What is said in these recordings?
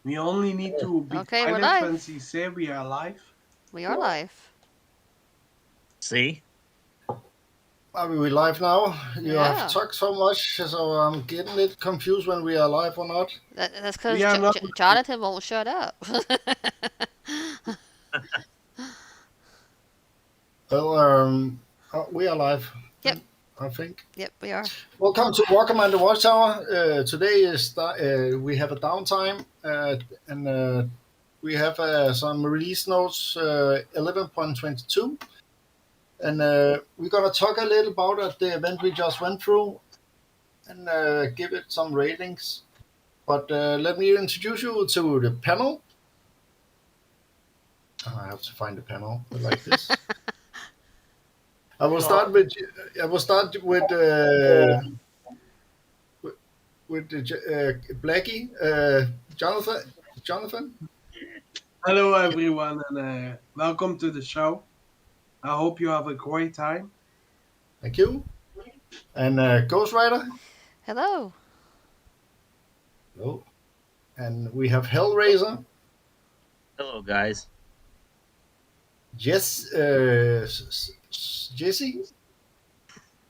We only need to be Okay, we're silent when live. she say we are live. We are live. See? Are we live now? You have Yeah. talked so much, so I'm getting a little confused when we are live or not. That's We because are not. Jonathan won't shut up. Well, we are live, Yep. I think. Yep, we are. Welcome to Welcome and the Watchtower. Today is we have a downtime, and we have some release notes 11.22, and we're gonna talk a little about the event we just went through and give it some ratings. But let me introduce you to the panel. I have to find the panel like this. I will start with Blackie, Jonathan. Jonathan, Hello, everyone, and welcome to the show. I hope you have a great time. thank you. And Ghost Rider. Hello. Hello. And we have Hellraiser. Hello, guys. Jesse.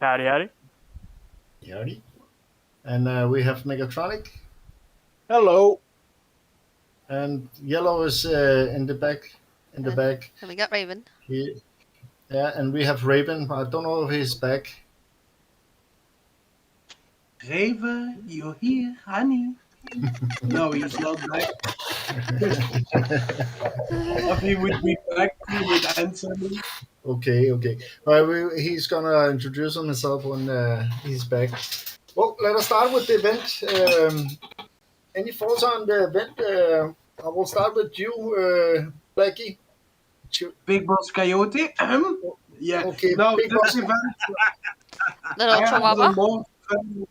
Howdy, howdy. Yardy. And we have Megatronic. Hello. And Yellow is in the back. In the And, back. and we got Raven. Yeah, and we have Raven. I don't know if he's back. Raven, you're here, honey. No, he's not back. If he would be back, he would answer me. Okay. Well, he's gonna introduce himself when he's back. Well, let us start with the event. Any thoughts on the event? I will start with you, Blackie. Big Boss Coyote. Yeah. Okay, No, big this boss. event, Little I have Chihuahua. more fun.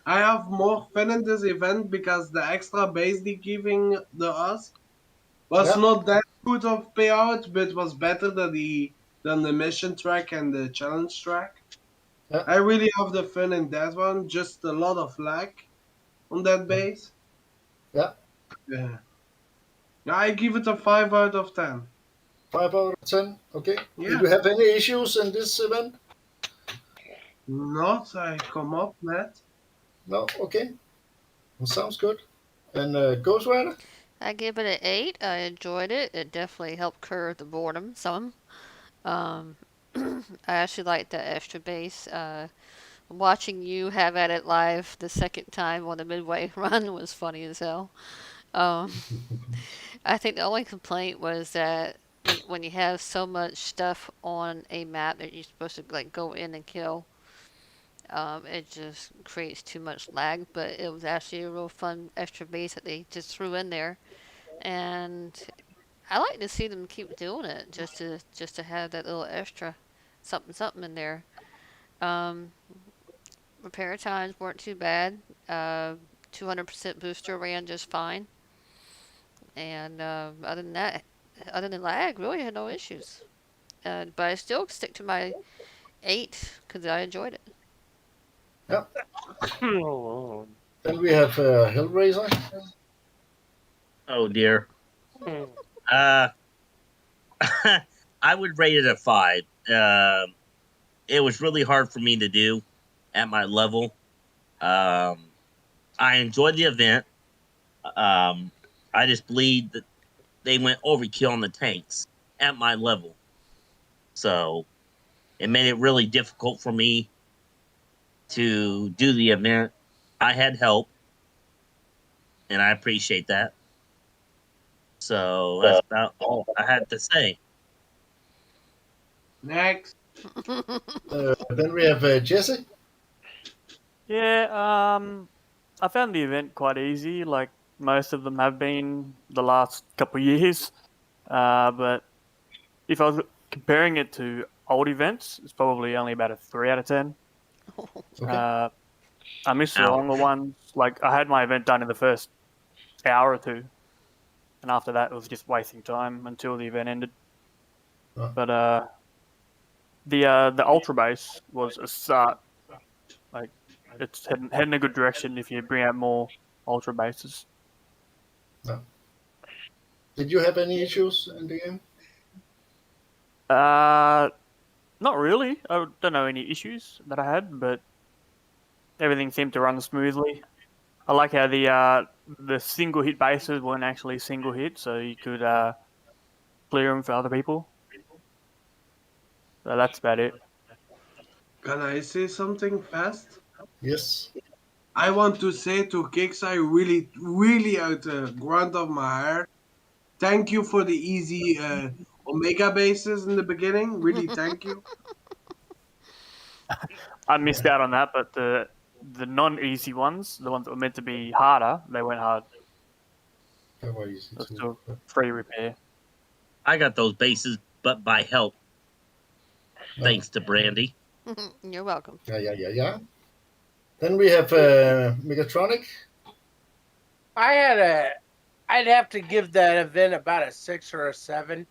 I have more fun in this event because the extra base they giving the us was Yeah, not that good of payout, but was better than the mission track and the challenge track. yeah, I really have the fun in that one. Just a lot of lag on that base. yeah. Yeah, I give it a 5 out of 10. 5 out of 10. Okay. Did Yeah, you have any issues in this event? not I come up net. No. Okay. Well, sounds good. And Ghost Rider. I give it an 8. I enjoyed it. It definitely helped curb the boredom some. Um, I actually liked the extra bass. Watching you have at it live the second time on the midway run was funny as hell. Um, I think the only complaint was that when you have so much stuff on a map that you're supposed to like go in and kill, it just creates too much lag. But it was actually a real fun extra base that they just threw in there, and I like to see them keep doing it just to have that little extra something in there. Um, Repair times weren't too bad. 200% booster ran just fine, and other than lag, really had no issues. But I still stick to my 8 because I enjoyed it. Yeah. Oh, Then we have Hellraiser. Oh, dear. Uh, I would rate it a 5. It was really hard for me to do at my level. I enjoyed the event. Um, I just believe that they went overkill on the tanks at my level. So it made it really difficult for me to do the event. I had help, and I appreciate that. So that's about all I had to say. Next. Then we have Jesse. yeah, I found the event quite easy, like most of them have been the last couple of years. But if I was comparing it to old events, it's probably only about a 3 out of 10. Okay. Uh, I missed the Ouch. longer ones. Like, I had my event done in the first hour or two, and after that, it was just wasting time until the event ended. Uh, But the Ultra Base was a start. Like, it's heading a good direction if you bring out more ultra bases. Did you have any issues in the game? Not really. I don't know any issues that I had, but everything seemed to run smoothly. I like how the single hit bases weren't actually single hit, so you could clear them for other people. So that's about it. Can I say something fast? Yes. I want to say to Kix, I really, really out the grunt of my heart, thank you for the easy Omega bases in the beginning. Really, thank you. I missed out on that, but the non-easy ones, the ones that were meant to be harder, they went hard. That was easy That's too. still free repair. I got those bases, but by help, No. thanks to Brandy. You're welcome. Yeah. Then we have Megatronic. I'd have to give that event about a 6 or a 7.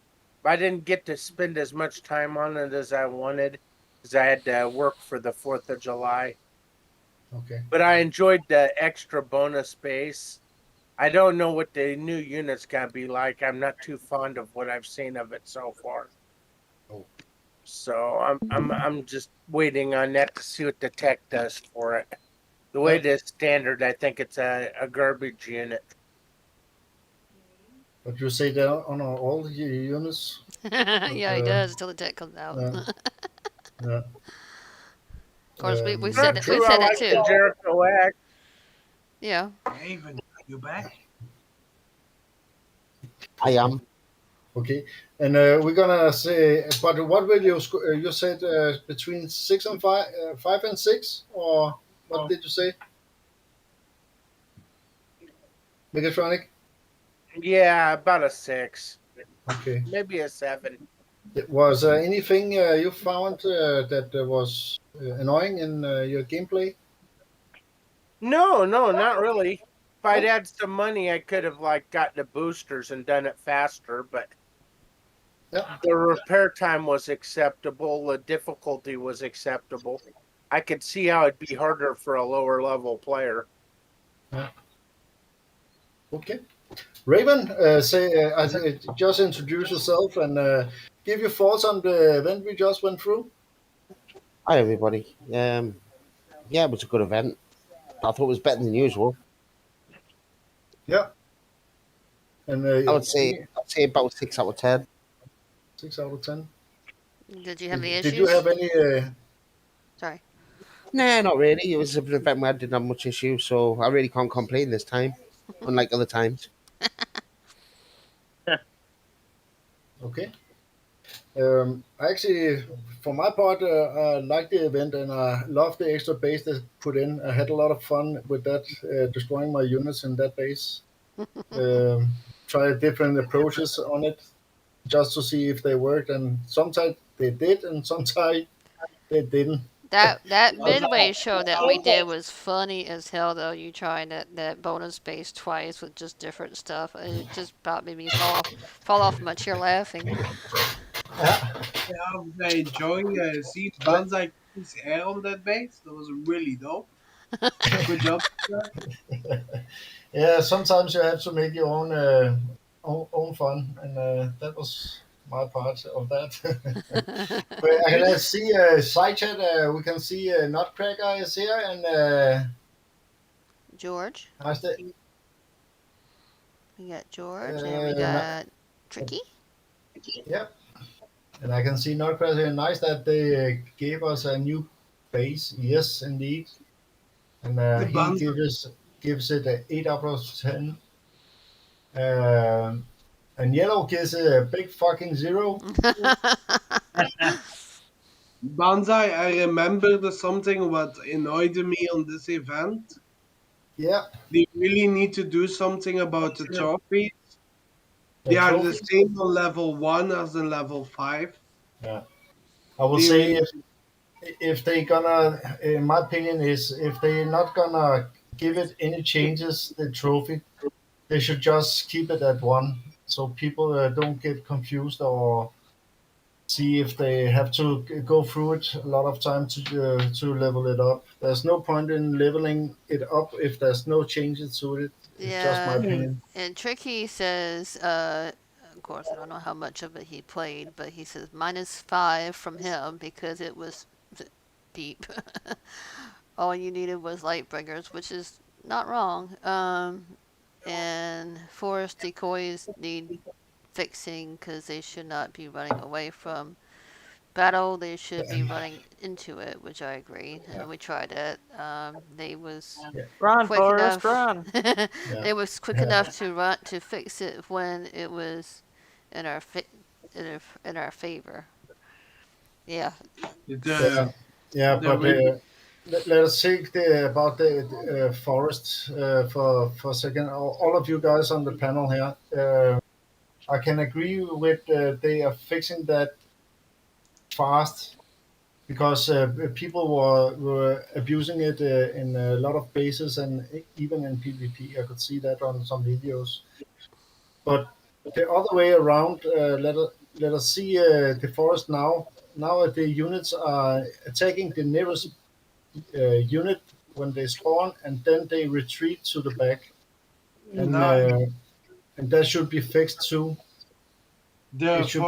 I didn't get to spend as much time on it as I wanted because I had to work for the 4th of July. Okay. But I enjoyed the extra bonus base. I don't know what the new unit's gonna be like. I'm not too fond of what I've seen of it so far. Oh. So I'm just waiting on that to see what the tech does for it. The way it is standard, I think it's a garbage unit. But you say that on all the units. Yeah, he does until the tech comes out. Yeah. Of course, we Not said that. true. We I said that like the too. Jericho X. Yeah. Raven, are you back? I am. Okay. And we're gonna say, but what will you? You said between 6 and 5, 5 and 6, or what did you say? Megatronic. Yeah, about a 6, Okay. maybe a 7. Was anything you found that was annoying in your gameplay? No, not really. If I'd had some money, I could have gotten the boosters and done it faster. But Yeah. the repair time was acceptable. The difficulty was acceptable. I could see how it'd be harder for a lower level player. Okay. Raven, just introduce yourself and give your thoughts on the event we just went through. Hi, everybody. Yeah, it was a good event. I thought it was better than usual. Yeah. And I'd say about 6 out of 10. 6 out of 10. Did you have any Did you issues? have any? Sorry. Nah, not really. It was an event where I didn't have much issue, so I really can't complain this time, unlike other times. Okay. Actually, for my part, I liked the event and I loved the extra base they put in. I had a lot of fun with that, destroying my units in that base. Try different approaches on it just to see if they worked, and sometimes they did, and sometimes they didn't. That midway show that we did was funny as hell though. You trying that bonus base twice with just different stuff. It just about made me fall off my chair laughing. Yeah. Yeah, I was enjoying seeing Banzai King's hair on that base. That was really dope. Good job. Yeah, sometimes you have to make your own fun, and that was my part of that. But let's see side chat. We can see Nutcracker is here, and George. nice to, We got George and we got Tricky. yeah, and I can see Nutcracker here. Nice that they gave us a new base. Yes, indeed, and The he Banzai. gives it an 8 out of 10. And Yellow gives it a big fucking 0. Banzai, I remembered something what annoyed me on this event. Yeah, They really need to do something about the trophies. the They are the trophies. same on level 1 as in level 5. Yeah, I will They say really, if they gonna, in my opinion, is if they're not gonna give it any changes, the trophy, they should just keep it at 1, so people don't get confused or see if they have to go through it a lot of time to level it up. There's no point in leveling it up if there's no changes to it. It's just my Yeah, opinion. and Tricky says, of course, I don't know how much of it he played, but he says -5 from him because it was deep. All you needed was Lightbringers, which is not wrong. And forest decoys need fixing because they should not be running away from battle. They should be running into it, which I agree. Yeah, We tried it. They was yeah, Run, quick Forrest, enough. run. yeah, They was quick yeah, enough to run to fix it when it was in our in our favor. Yeah. yeah, The yeah. the But re- let us think about the forest for a second. All of you guys on the panel here, I can agree with they are fixing that fast because people were abusing it in a lot of bases and even in PvP. I could see that on some videos. But the other way around, let us see the forest now. Now the units are attacking the nearest unit when they spawn, and then they retreat to the back, and no, uh, and that should be fixed too. It the should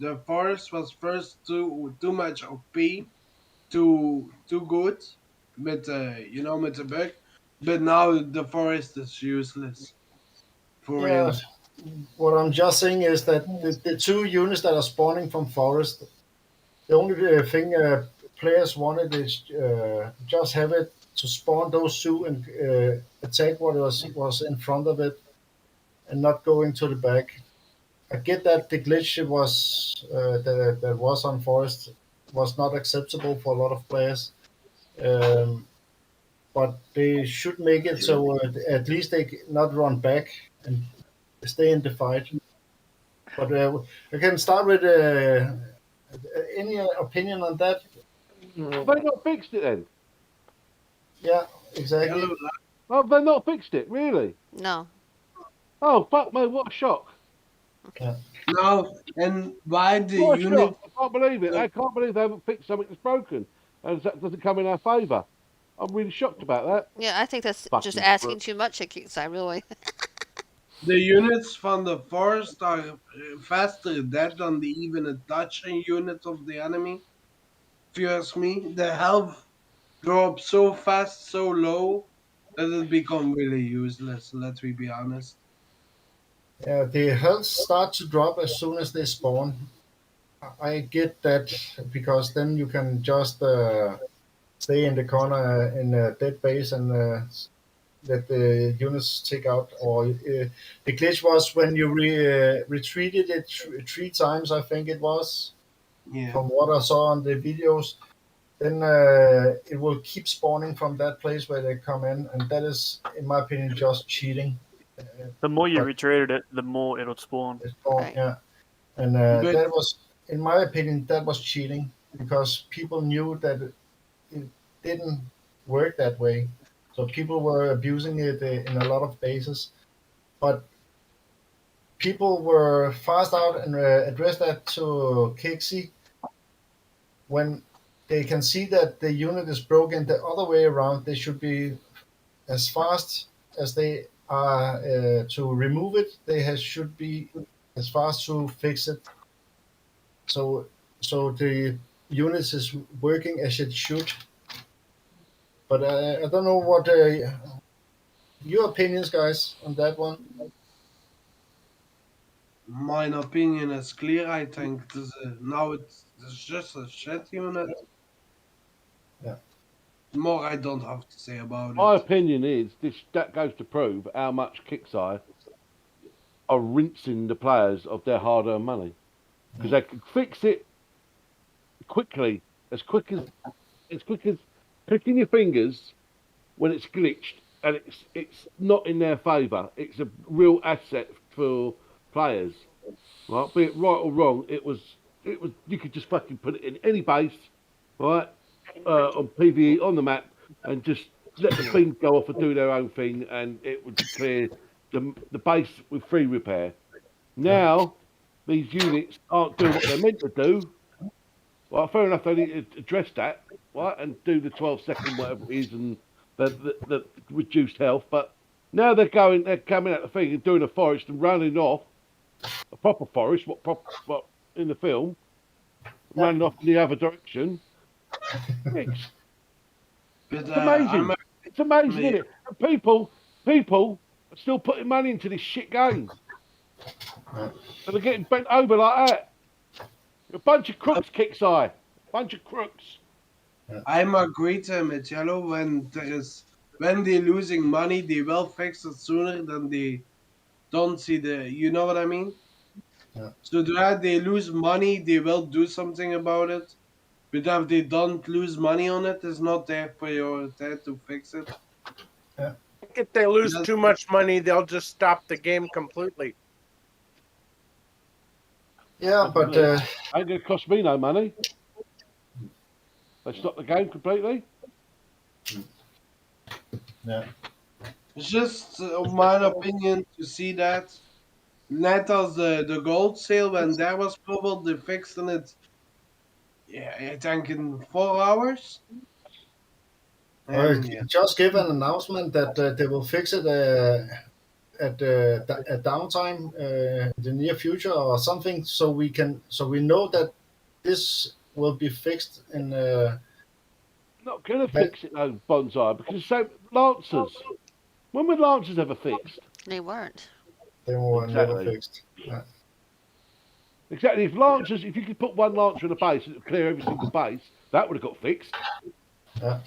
be. forest was first too much OP, too good with with the bug, but now the forest is useless for Yeah, real. what I'm just saying is that the two units that are spawning from forest, the only thing players wanted is just have it to spawn those two and attack what was in front of it and not go into the back. I get that the glitch was that was on forest was not acceptable for a lot of players, um, but they should make it so at least they not run back and stay in the fight. But I can start with any opinion on that. Have they not fixed it then? Yeah, exactly. Hello. Oh, they not fixed it, really? No. Oh, fuck me, what a shock. Yeah. Now, and why the What a unit? shock. I can't believe it. The, I can't believe they haven't fixed something that's broken and that doesn't come in our favour. I'm really shocked about that. Yeah, I think that's just Fucking asking prick. too much. I really. the units from the forest are faster dead than the even a touching unit of the enemy. If you ask me, the health drops so fast, so low that it become really useless. Let me be honest. Yeah, the health start to drop as soon as they spawn. I get that because then you can just stay in the corner in a dead base and let the units take out. Or the glitch was when you retreated it three times, I think it was, Yeah. from what I saw on the videos. Then it will keep spawning from that place where they come in, and that is, in my opinion, just cheating. The more you But retreated it, the more it'll spawn. it's spawn, Right. yeah. And But that was, in my opinion, that was cheating because people knew that it didn't work that way. So people were abusing it in a lot of bases. But people were fast out and addressed that to Kixi when they can see that the unit is broken the other way around. They should be as fast as they are to remove it. Should be as fast to fix it. So so the units is working as it should. But I don't know what your opinions, guys, on that one. my opinion is clear. I think now it's just a shit unit. Yeah, More I don't have to say about My it. opinion is that goes to prove how much Kixeye are rinsing the players of their hard-earned money because they can fix it quickly, as quick as clicking your fingers when it's glitched and it's not in their favour. It's a real asset for players, right? Be it right or wrong, it was you could just fucking put it in any base, right? On PVE on the map and just let the things go off and do their own thing, and it would clear the base with free repair. yeah, Now these units aren't doing what they're meant to do, well, fair enough, they need to address that, right, and do the 12-second whatever it is, and the reduced health. But now they're coming at the thing and doing a forest and running off a proper forest, what in the film, running off in the other direction. But It's amazing. It's amazing, isn't it? And people are still putting money into this shit game, and they're getting bent over like that. A bunch of crooks, Kickseye. Bunch of crooks. I'm agree to it, Yellow. When they're losing money, they will fix it sooner than they don't see the. You know what I mean? Yeah. So that they lose money, they will do something about it. But if they don't lose money on it, it's not their priority to fix it. If they lose That- too much money, they'll just stop the game completely. Yeah, but Ain't gonna cost me no money. They stop the game completely. yeah, It's just my opinion to see that. Net as the gold sale when that was probably fixing it. Yeah, I think in 4 hours. And yeah, just give an announcement that they will fix it at downtime in the near future or something, so we know that this will be fixed in. Not gonna But fix it though, Bonsai, because so Lancers. When were Lancers ever fixed? They weren't. they were never Exactly. fixed. Exactly. If you could put one Lancer in a base and clear every single base, that would have got fixed. Yeah,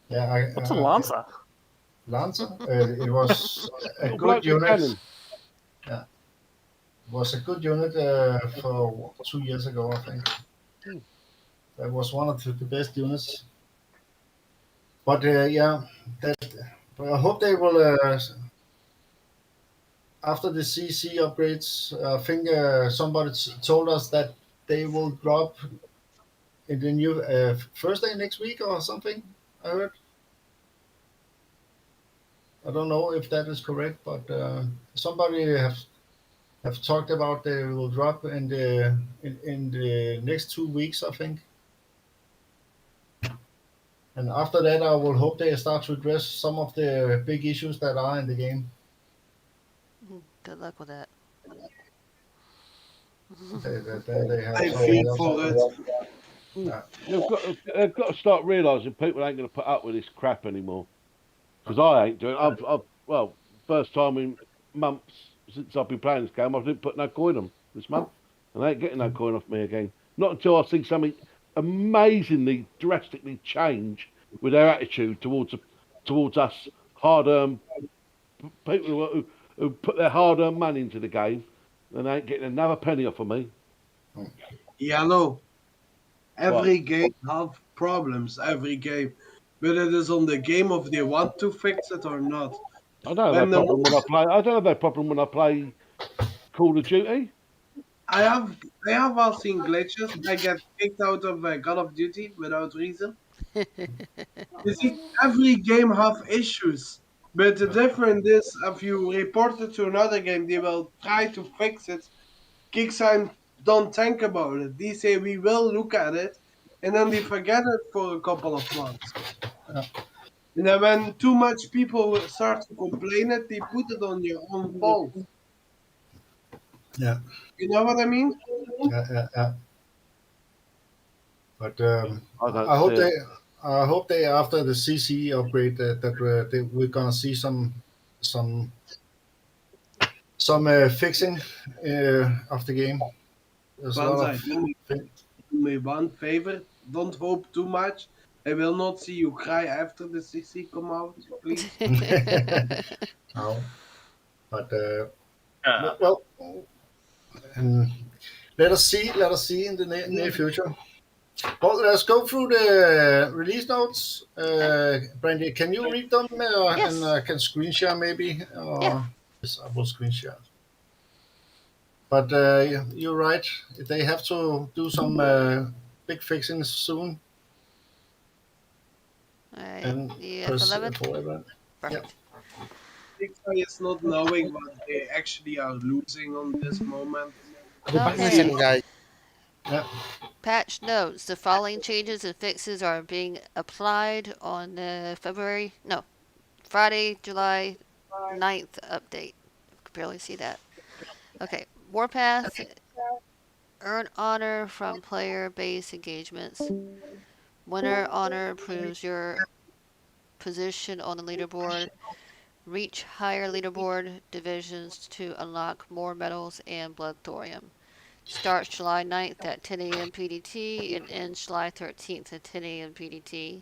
yeah. What's a Lancer? Lancer. It was a Little good bloke with unit. cannon. Yeah, was a good unit for 2 years ago, I think. That was one of the best units. But yeah, that. But I hope they will. After the CC upgrades, I think somebody told us that they will drop in the new Thursday next week or something. I heard. I don't know if that is correct, but somebody have talked about they will drop in the next 2 weeks, I think. And after that, I will hope they start to address some of the big issues that are in the game. Good luck with that. They have I something feel else. for it. Yeah. They've got to start realising people ain't going to put up with this crap anymore. Because I ain't doing. Well, first time in months since I've been playing this game, I didn't put no coin on this month, and they ain't getting no coin off me again. Not until I see something amazingly, drastically change with their attitude towards us hard-earned people who put their hard-earned money into the game, and they ain't getting another penny off of me. Yellow. Every game have problems. Every game, whether it is on the game if they want to fix it or not. I don't have When that the problem when I play. I don't have that problem when I play Call of Duty. I have all seen glitches. I get kicked out of Call of Duty without reason. You see, every game have issues. But the difference is, if you report it to another game, they will try to fix it. Kicksign don't think about it. They say we will look at it, and then they forget it for a couple of months. And then when too much people start to complain it, they put it on your own fault. Yeah, You know what I mean? yeah. But I don't I hope see it. they after the CC upgrade we're gonna see some fixing of the game. There's a lot Banzai, of do me one favor. Don't hope too much. I will not see you cry after the CC come out, please. no, but Uh, well, and let us see in the near future. Well, let's go through the release notes. Brandy, can you read them and Yes. can screen share maybe? Yeah. Yes, I will screen share. But you're right. They have to do some big fixings soon All right. and The press F11. F11. Perfect. Pixar is not knowing what they actually are losing on this moment. Go back and Okay. listen, guys. Yeah. Patch notes. The following changes and fixes are being applied on the Friday, July 9th update. I can barely see that. Okay. Warpath. Earn honor from player base engagements. Winner honor improves your position on the leaderboard. Reach higher leaderboard divisions to unlock more medals and blood thorium. Starts July 9th at 10 a.m. PDT and ends July 13th at 10 a.m. PDT.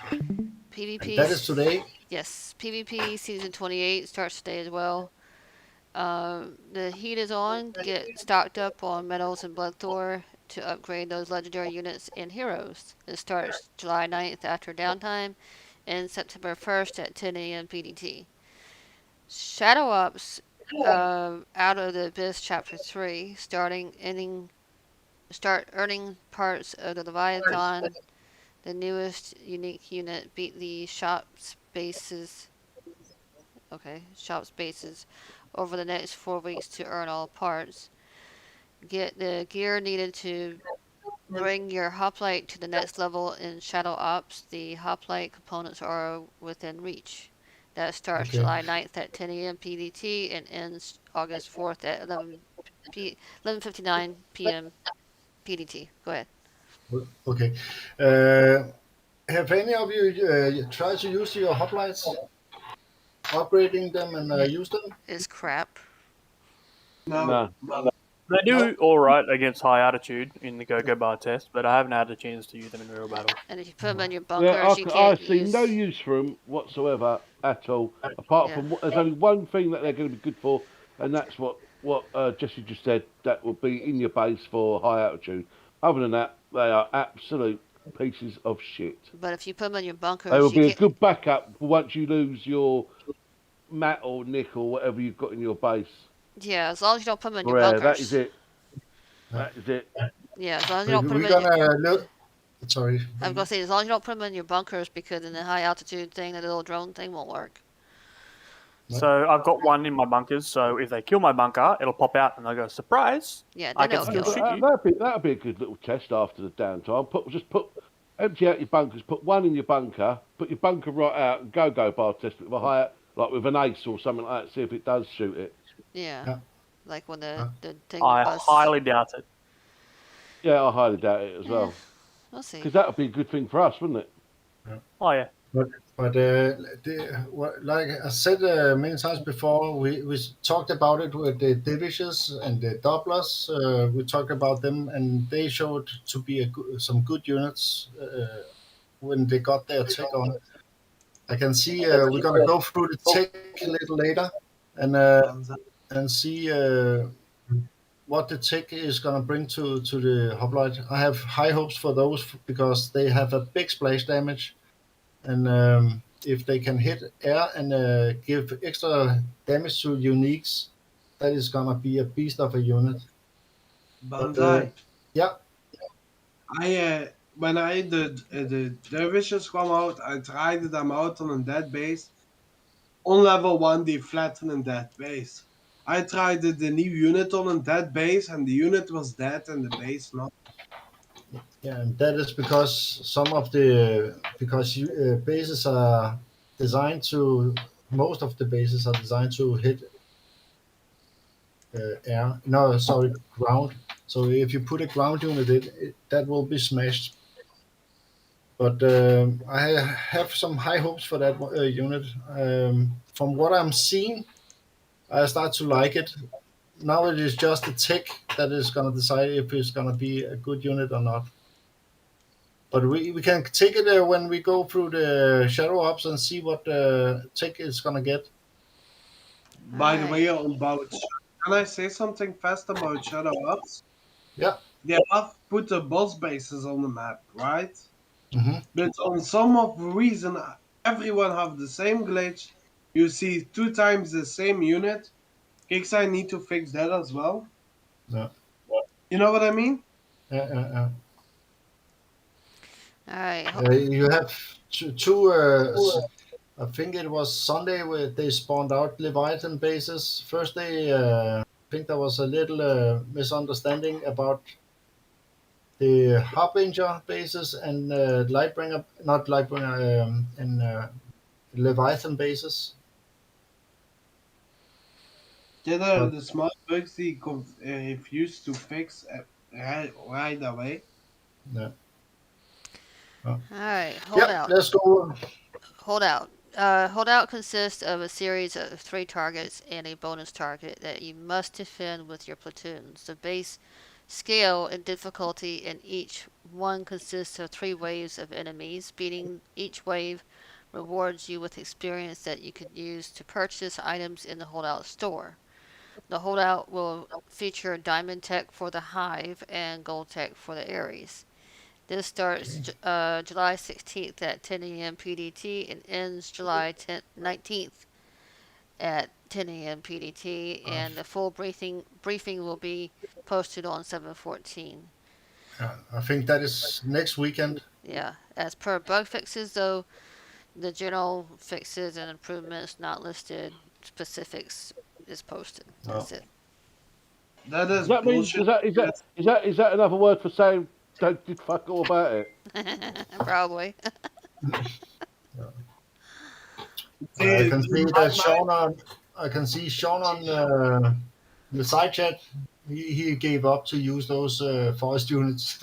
And PvP, that is today. yes, PvP Season 28 starts today as well. The heat is on. Get stocked up on medals and blood thor to upgrade those legendary units and heroes. It starts July 9th after downtime and September 1st at 10 a.m. PDT. Shadow Ops Out of the Abyss Chapter 3, start earning parts of the Leviathan, the newest unique unit. Beat the shop spaces over the next 4 weeks to earn all parts. Get the gear needed to bring your hoplite to the next level in Shadow Ops. The hoplite components are within reach. That starts Okay. July 9th at 10 a.m. PDT and ends August 4th at 11:59 p.m. PDT. Go ahead. Okay. Have any of you tried to use your hoplites, upgrading them and use them? It's crap. No, No. They no. do all right against high altitude in the go-go bar test, but I haven't had a chance to use them in real battle. And if you put them in your Yeah, bunkers, you I can't see no use. use for them whatsoever at all. Apart Yeah. from there's only one thing that they're going to be good for, and that's what Jesse just said. That will be in your base for high altitude. Other than that, they are absolute pieces of shit. But if you put them in your They will bunkers, you be a can't. good backup for once you lose your mat or nick or whatever you've got in your base. Yeah, as long as you don't put them in your Yeah, that is bunkers. it. Yeah. That is it. Yeah, as long as you We, don't put them we're in. gonna look. Sorry. I was gonna say, as long as you don't put them in your bunkers, because in the high altitude thing, the little drone thing won't work. So I've got one in my bunkers, so if they kill my bunker, it'll pop out and they'll go, surprise! Yeah, I then can it'll still kill it. shoot you. That'd be a good little test after the downtime. Empty out your bunkers. Put one in your bunker. Put your bunker right out and go bar test it with a higher, like with an ace or something like that. See if it does shoot it. Yeah, Yeah. like when Yeah. the thing I busts. highly doubt it. Yeah, I highly doubt it as Yeah, well. we'll see. Because that would be a good thing for us, wouldn't it? Oh yeah. But like I said many times before, we talked about it with the divisions and the doublers. We talked about them, and they showed to be some good units when they got their tech on. I can see we're gonna go through the tech a little later, and see what the tech is gonna bring to the hoplite. I have high hopes for those because they have a big splash damage, and if they can hit air and give extra damage to uniques, that is gonna be a beast of a unit. But Banzai. yeah, When I did the dervishes come out, I tried them out on that base. On level one, they flattened that base. I tried the new unit on that base, and the unit was dead, and the base not. yeah, and that is because some of the bases are designed to most of the bases are designed to hit air. No, sorry, ground. So if you put a ground unit in, that will be smashed. But I have some high hopes for that unit. From what I'm seeing, I start to like it. Now it is just the tech that is going to decide if it's going to be a good unit or not. But we can take it when we go through the shadow ops and see what tech is going to get. All By the right. way, can I say something fast about Shadow Ops? Yeah. They have put the boss bases on the map, right? Hmm. But on some of the reason, everyone have the same glitch. You see two times the same unit. Kixi need to fix that as well. Yeah. You know what I mean? Yeah. All right. You have two I think it was Sunday where they spawned out Leviathan bases. First, I think there was a little misunderstanding about the Harbinger bases and Lightbringer, not Lightbringer, and Leviathan bases. But The small bugs he refused to fix right away. yeah, uh, All right, hold yeah, out. let's go. Holdout. Holdout consists of a series of 3 targets and a bonus target that you must defend with your platoons. The base scale and difficulty in each one consists of 3 waves of enemies. Beating each wave rewards you with experience that you can use to purchase items in the Holdout store. The Holdout will feature Diamond Tech for the Hive and Gold Tech for the Ares. This starts Okay. July 16th at 10 a.m. PDT and ends July 19th at 10 a.m. PDT, Uh, and the full briefing will be posted on 7/14. I think that is next weekend. Yeah, as per bug fixes, though, the general fixes and improvements not listed, specifics is posted. No. That's it. That Does is that mean bullshit. does that is that Yes. is that another word for saying don't did fuck all about it? Probably. I See, can see that Sean on. I can see Sean on the side chat. He gave up to use those forest units,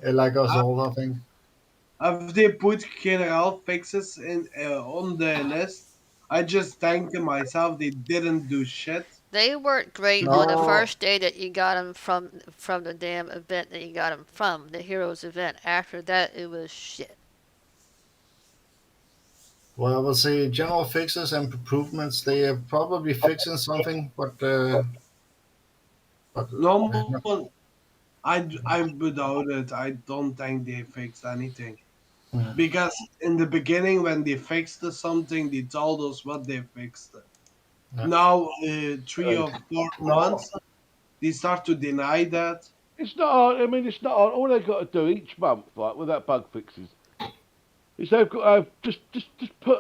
like us all, I think. if they put general fixes in on the list, I just thanked myself. They didn't do shit. They worked great on the No, first day that you got them from the damn event that you got them from, the Heroes event. After that, it was shit. well, I will say general fixes and improvements. They are probably fixing something, but No one, I without it. I don't think they fixed anything yeah, because in the beginning when they fixed something, they told us what they fixed. yeah. Now, 3 or 4 months, No, they start to deny that. It's not hard. I mean, it's not hard. All they've got to do each month, like with that bug fixes, is they've got just put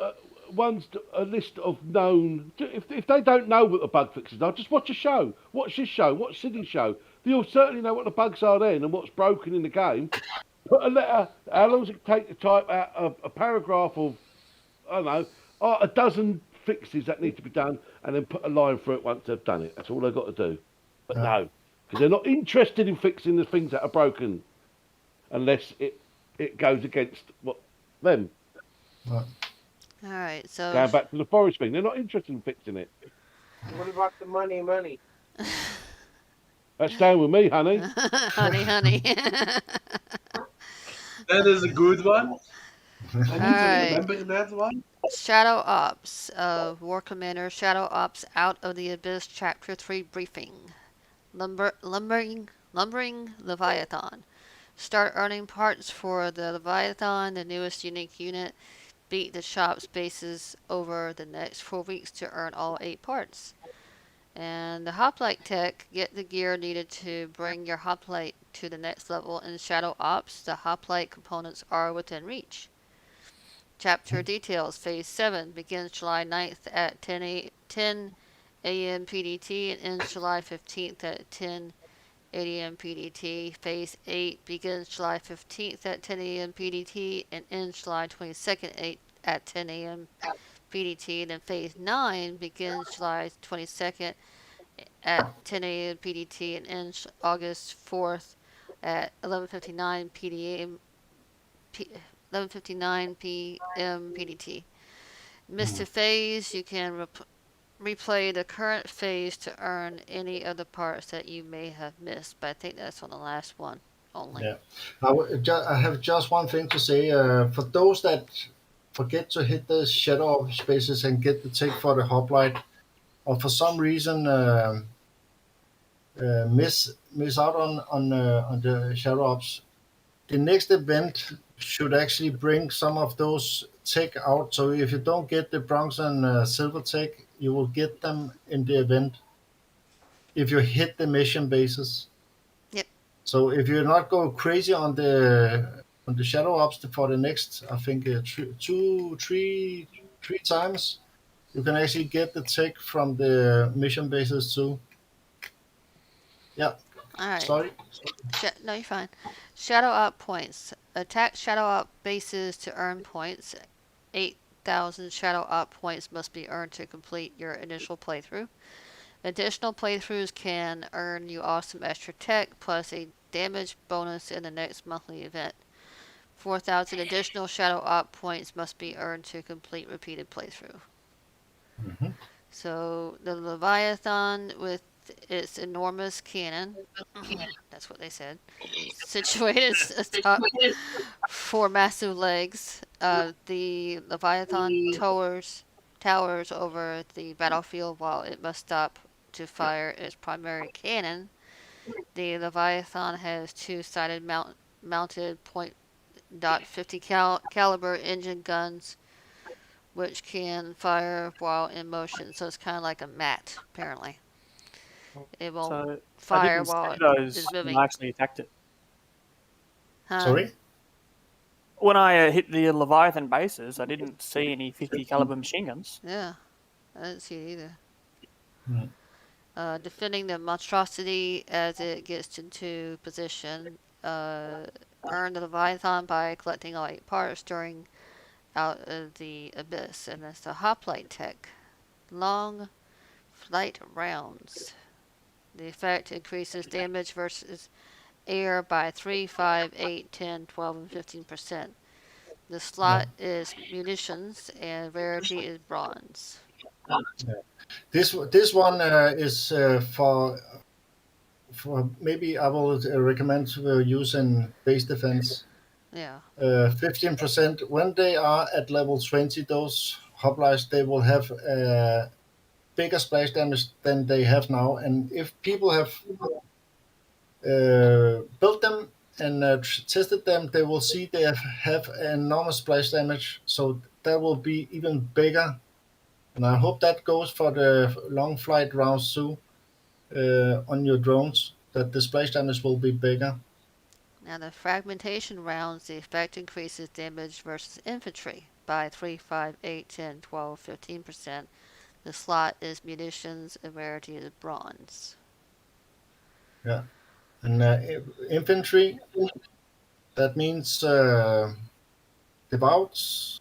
a list of known. If they don't know what the bug fixes are, just watch a show. Watch this show. Watch Sydney's show. You'll certainly know what the bugs are then and what's broken in the game. Put a letter. How long does it take to type out a paragraph of I don't know a dozen fixes that need to be done, and then put a line through it once they've done it. That's all they've got to do. But yeah, no, because they're not interested in fixing the things that are broken unless it goes against what them. yeah. All right, so Going back to the forest thing, they're not interested in fixing it. What about the money? That's staying with me, honey. honey, honey. That is a good one. I All need to right, remember that one. Shadow Ops, War Commander Shadow Ops Out of the Abyss Chapter 3 briefing. Lumbering Leviathan. Start earning parts for the Leviathan, the newest unique unit. Beat the shop's bases over the next 4 weeks to earn all 8 parts. And the hoplite tech, get the gear needed to bring your hoplite to the next level in Shadow Ops. The hoplite components are within reach. Chapter details. Phase 7 begins July 9th at 10 a.m. PDT and ends July 15th at 10 a.m. PDT. Phase 8 begins July 15th at 10 a.m. PDT and ends July 22nd at 10 a.m. PDT. And then Phase 9 begins July 22nd at 10 a.m. PDT and ends August 4th at 11:59 PDM. 11:59 p.m. PDT. Missed a phase, you can replay the current phase to earn any of the parts that you may have missed. But I think that's on the last one only. Yeah. I have just one thing to say. For those that forget to hit the shadow of spaces and get the tick for the hoplite, or for some reason miss out on the shadow ops, the next event should actually bring some of those tech out. So if you don't get the bronze and silver tech, you will get them in the event if you hit the mission bases. Yep. So if you're not going crazy on the shadow ops for the next, I think 2, 3 3 times. You can actually get the tech from the mission bases too. Yeah, All right. sorry. No, you're fine. Shadow Out points. Attack Shadow Out bases to earn points. 8,000 Shadow Out points must be earned to complete your initial playthrough. Additional playthroughs can earn you awesome extra tech plus a damage bonus in the next monthly event. 4,000 additional Shadow Out points must be earned to complete repeated playthrough. Mhm. So the Leviathan with its enormous cannon, that's what they said, situated atop four massive legs. The Leviathan towers over the battlefield while it must stop to fire its primary cannon. The Leviathan has two-sided mounted .50 caliber engine guns which can fire while in motion. So it's kind of like a mat, apparently. It won't So I fire didn't see while it is those when moving. I actually attacked it. Huh? Sorry. When I hit the Leviathan bases, I didn't see any 50 caliber machine guns. Yeah, I didn't see it either. Mm. Defending the monstrosity as it gets into position. Earn the Leviathan by collecting all 8 parts during out of the abyss, and that's the hoplite tech. Long flight rounds. The effect increases damage versus air by 3, 5, 8, 10, 12, and 15%. The Yeah. slot is munitions and rarity is bronze. Yeah. This one is for maybe I will recommend using base defense. Yeah. 15% when they are at level 20. Those hoplites they will have bigger splash damage than they have now, and if people have built them and tested them, they will see they have enormous splash damage. So that will be even bigger, and I hope that goes for the long flight rounds too on your drones. That the splash damage will be bigger. Now the fragmentation rounds, the effect increases damage versus infantry by 3, 5, 8, 10, 12, 15%. The slot is munitions and rarity is bronze. Yeah, and infantry. That means devouts.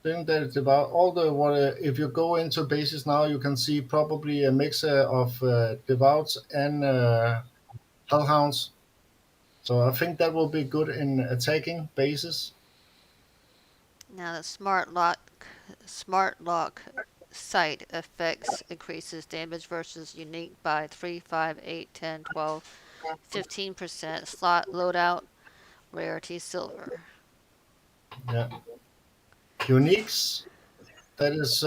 Then there's about all the what. If you go into bases now, you can see probably a mixture of devouts and hellhounds. So I think that will be good in attacking bases. Now the smart lock sight effects increases damage versus unique by 3, 5, 8, 10, 12, 15%. Slot loadout rarity silver. Yeah, uniques. That is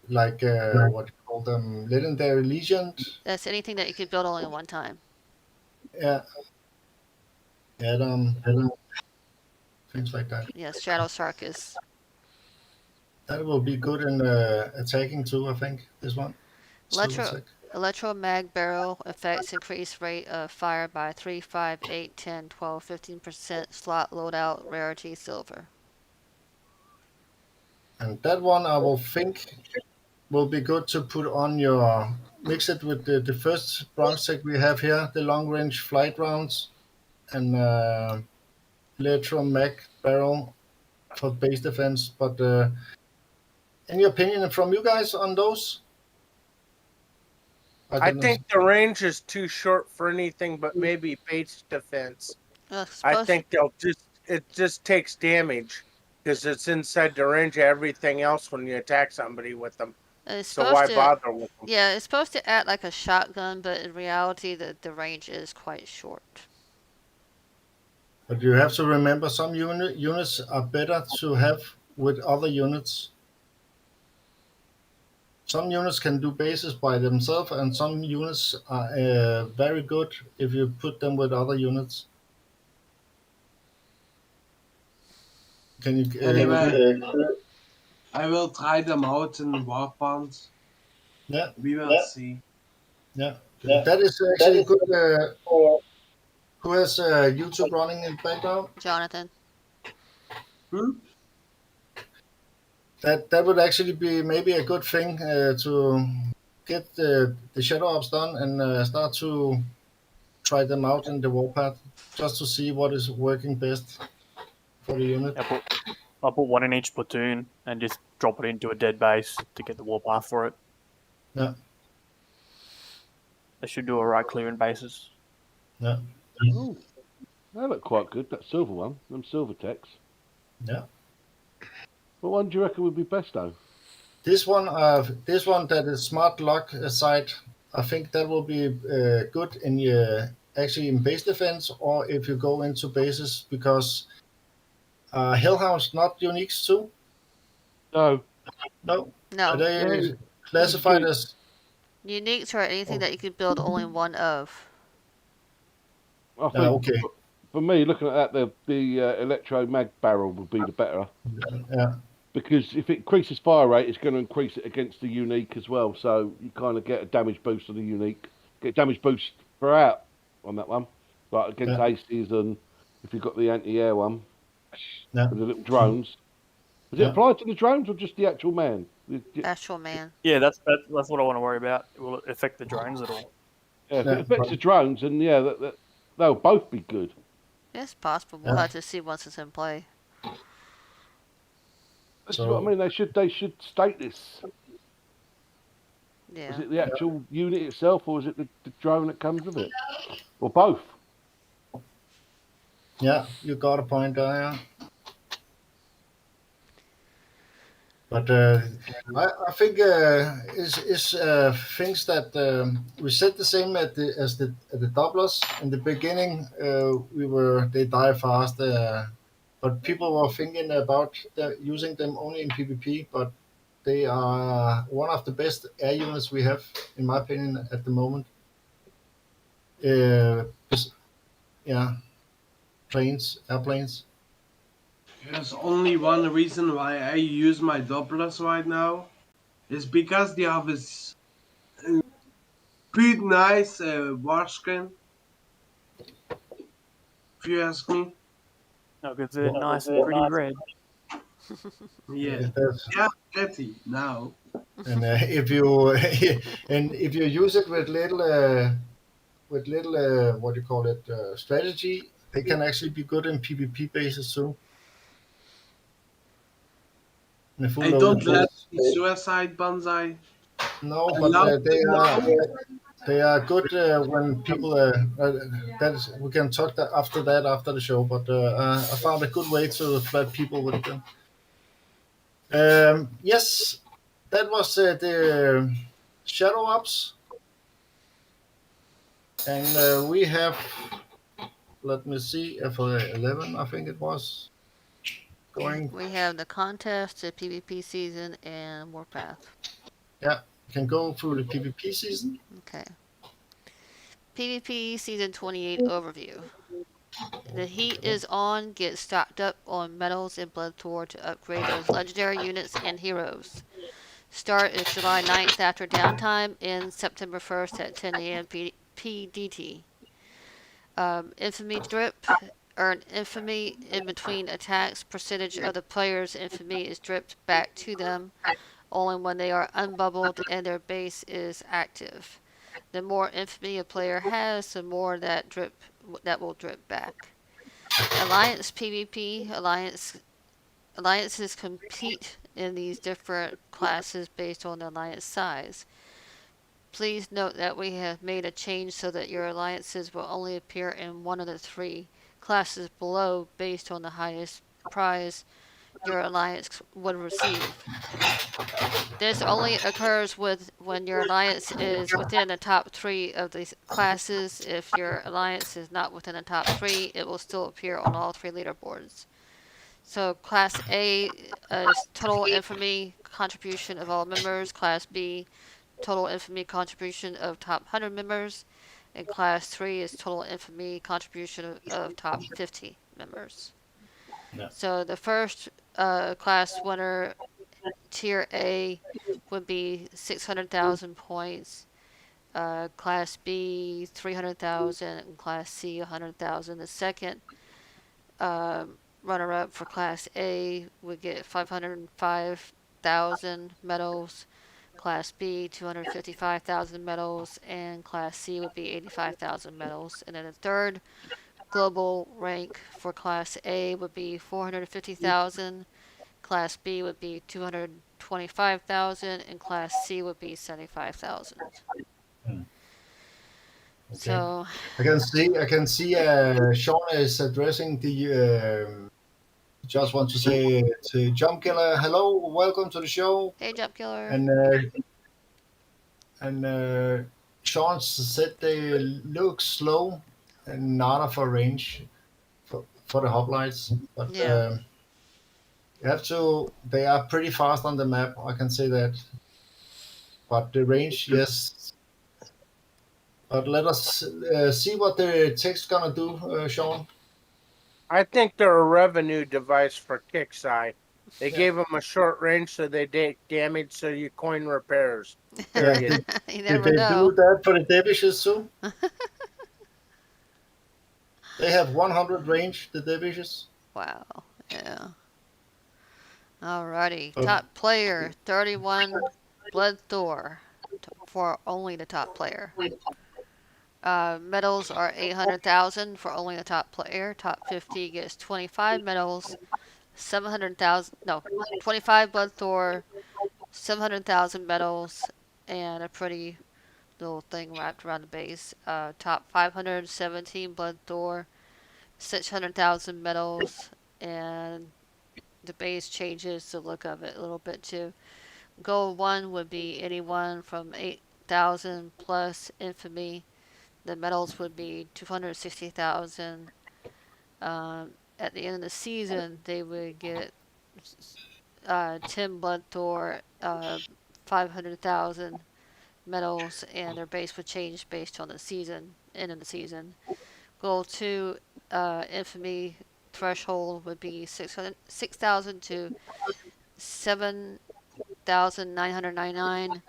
like what you call them, legendary legend. That's anything that you could build only one time. Yeah, things like that. Yes, Shadow Sarkis. That will be good in attacking too. I think this one. Still Electro attack. Electromag barrel effects increase rate of fire by 3, 5, 8, 10, 12, 15%. Slot loadout rarity silver. And that one I will think will be good to put on your mix it with the first bronze tech we have here, the long range flight rounds and electromech barrel for base defense. But any opinion from you guys on those? I I don't know. think the range is too short for anything but maybe base defense. I Suppose think it just takes damage because it's inside the range of everything else when you attack somebody with them. it's So supposed why to. bother with them? Yeah, it's supposed to act like a shotgun, but in reality, the range is quite short. But you have to remember some units are better to have with other units. Some units can do bases by themselves, and some units are very good if you put them with other units. Can you? Anyway, I will try them out in war bonds. Yeah, We will see. yeah. That is actually good. Who has YouTube running in the background? Jonathan. Hmm? that would actually be maybe a good thing to get the shadow ops done and start to try them out in the warpath just to see what is working best for the unit. I'll put one in each platoon and just drop it into a dead base to get the warpath for it. Yeah, They should do a right clearing bases. yeah, Oh, they look quite good. That silver one, them silver techs. yeah. What one do you reckon would be best though? This one that is smart lock side, I think that will be good in actually in base defense or if you go into bases because Hellhounds not uniques too. No. No, are No. they Yeah, classified as? Uniques are anything Oh, that you can build only one of. I think okay. for me, looking at that, the electro mag barrel would be the better Yeah, because if it increases fire rate, it's going to increase it against the unique as well. So you kind of get a damage boost on the unique, get damage boost throughout on that one, like against yeah, aces and if you've got the anti-air one yeah, with the little drones. Does it yeah. apply to the drones or just the actual man? Actual man. Yeah, that's what I want to worry about. Will it affect the drones at all? Yeah, if it Yeah, affects the drones, and yeah, they'll both be good. It's possible. We'll yeah. have to see once it's in play. This is what I So mean. They should state this. Is Yeah. it the actual unit itself, or is it the drone that comes with it, or both? yeah, you got a point there. Yeah. But I think is things that we said the same at the doublers in the beginning. They die fast, but people were thinking about using them only in PvP. But they are one of the best air units we have, in my opinion, at the moment. Uh, yeah, airplanes. There's only one reason why I use my doublers right now. Is because they have this pretty nice war screen, if you ask me. No, because they're nice and pretty red. Yeah. That's Yeah, pretty now. and if you and if you use it with little what do you call it strategy, they can actually be good in PvP bases too. In a full I loaded don't let base. suicide bonsai. No, I but love they are good when people. We can talk that after the show. But I found a good way to flood people with them. Yes, that was the shadow ops, and we have. Let me see. For 11, I think it was going. We have the contest, the PvP season, and Warpath. Yeah, can go through the PvP season. Okay. PvP season 28 overview. The heat is on. Get stocked up on metals and blood Thor to upgrade those legendary units and heroes. Start is July 9th after downtime, ends September 1st at 10 a.m. PDT. Infamy drip. Earn infamy in between attacks. Percentage of the player's infamy is dripped back to them only when they are unbubbled and their base is active. The more infamy a player has, the more that will drip back. Alliance PvP. Alliances compete in these different classes based on the alliance size. Please note that we have made a change so that your alliances will only appear in one of the three classes below based on the highest prize your alliance would receive. This only occurs when your alliance is within the top three of these classes. If your alliance is not within the top three, it will still appear on all three leaderboards. So Class A is total infamy contribution of all members. Class B, total infamy contribution of top 100 members. And Class 3 is total infamy contribution of top 50 members. Yeah. So the first class winner, Tier A, would be 600,000 points. Class B, 300,000, and Class C, 100,000. The second runner-up for Class A would get 505 200,000 medals. Class B, 255,000 medals, and Class C would be 85,000 medals. And then the third global rank for Class A would be 450,000, Class B would be 225,000, and Class C would be 75,000. Okay. So, I can see. Sean is addressing the. Just want to say to Jump Killer, hello, welcome to the show. hey, Jump Killer. And Sean said they look slow and not of a range for the hoplites, but Yeah. you have to. They are pretty fast on the map. I can say that. But the range, yes. But let us see what the text gonna do, Sean. I think they're a revenue device for Kixeye. They Yeah, gave them a short range so they damage so you coin repairs. yeah. Period. You Did never they do know. that for the dervishes too? They have 100 range, the dervishes. Wow. Yeah. Alrighty. But Top player 31 Blood Thor for only the top player. Medals are 800,000 for only the top player. Top 50 gets 25 medals, 700,000, no, 25 Blood Thor, 700,000 medals, and a pretty little thing wrapped around the base. Top 517 Blood Thor, 600,000 medals, and the base changes the look of it a little bit too. Gold 1 would be anyone from 8,000 plus infamy. The medals would be 260,000. At the end of the season, they would get 10 Blood Thor, 500,000 medals, and their base would change based on the season, end of the season. Goal 2, infamy threshold would be 6,000 to 7,999.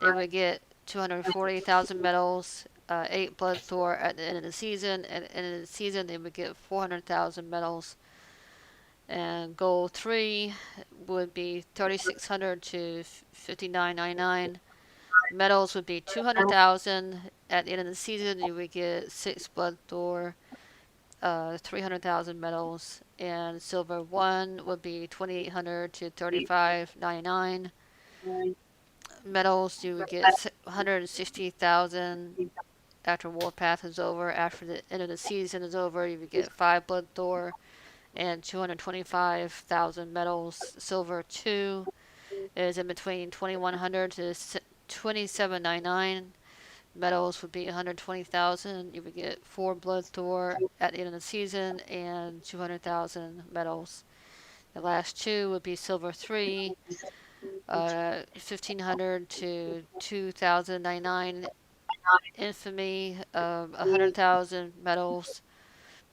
They would get 240,000 medals, 8 Blood Thor at the end of the season. At the end of the season, they would get 400,000 medals. And goal 3 would be 3,600 to 5,999. Medals would be 200,000. At the end of the season, you would get 6 Blood Thor, 300,000 medals. And silver 1 would be 2,800 to 3,599. Medals, you would get 160,000 after Warpath is over. After the end of the season is over, you would get 5 Blood Thor and 225,000 medals. Silver 2 is in between 2,100 to 2,799. Medals would be 120,000. You would get 4 Blood Thor at the end of the season and 200,000 medals. The last two would be Silver 3, 1,500 to 2,099. Infamy, 100,000 medals.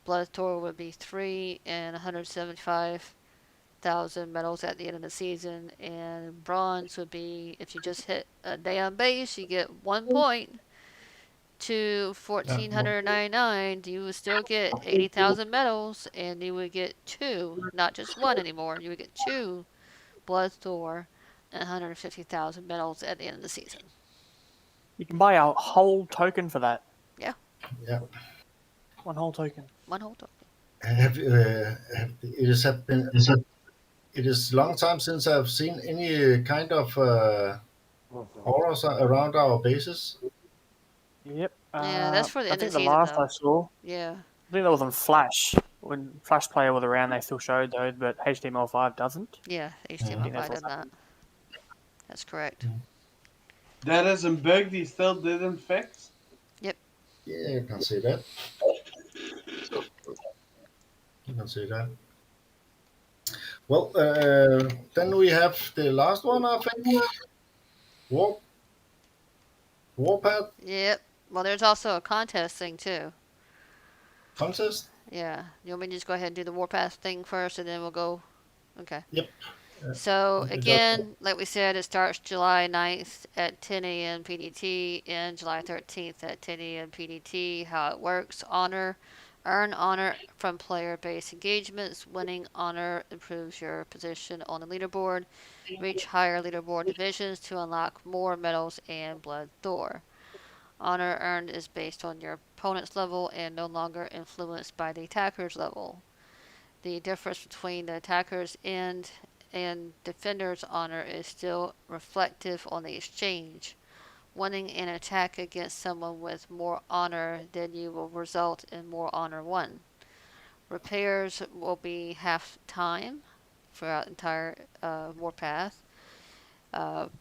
Blood Thor would be 3 and 175,000 medals at the end of the season. And bronze would be, if you just hit a day on base, you get 1 point. To yeah, 1,499, you would still get 80,000 medals, and you would get 2, not just 1 anymore. You would get 2 Blood Thor and 150,000 medals at the end of the season. You can buy a whole token for that. Yeah, yeah. One whole token. one whole token. It has been. It is a long time since I've seen any kind of auras around our bases. Yep. Yeah, that's for the I end of think the the season, last I though. saw, Yeah, I think that was on Flash. When Flash Player was around, they still showed those, but HTML5 doesn't. yeah, I HTML5 think that's did what's not. happening. That's correct. That isn't big. They still didn't fix. Yep. Yeah, you can see that. You can see that. Well, then we have the last one, I think. War, Warpath Yep. Well, there's also a contest thing, too. contest. Yeah. You want me to just go ahead and do the Warpath thing first, and then we'll go? Okay. Yep. So We just again, like we said, it starts July 9th at 10 a.m. PDT and July 13th at 10 a.m. PDT. How it works: honor Earn honor from player-based engagements. Winning honor improves your position on the leaderboard. Reach higher leaderboard divisions to unlock more medals and Blood Thor. Honor earned is based on your opponent's level and no longer influenced by the attacker's level. The difference between the attacker's end and defender's honor is still reflective on the exchange. Winning an attack against someone with more honor than you will result in more honor won. Repairs will be half time throughout the entire warpath.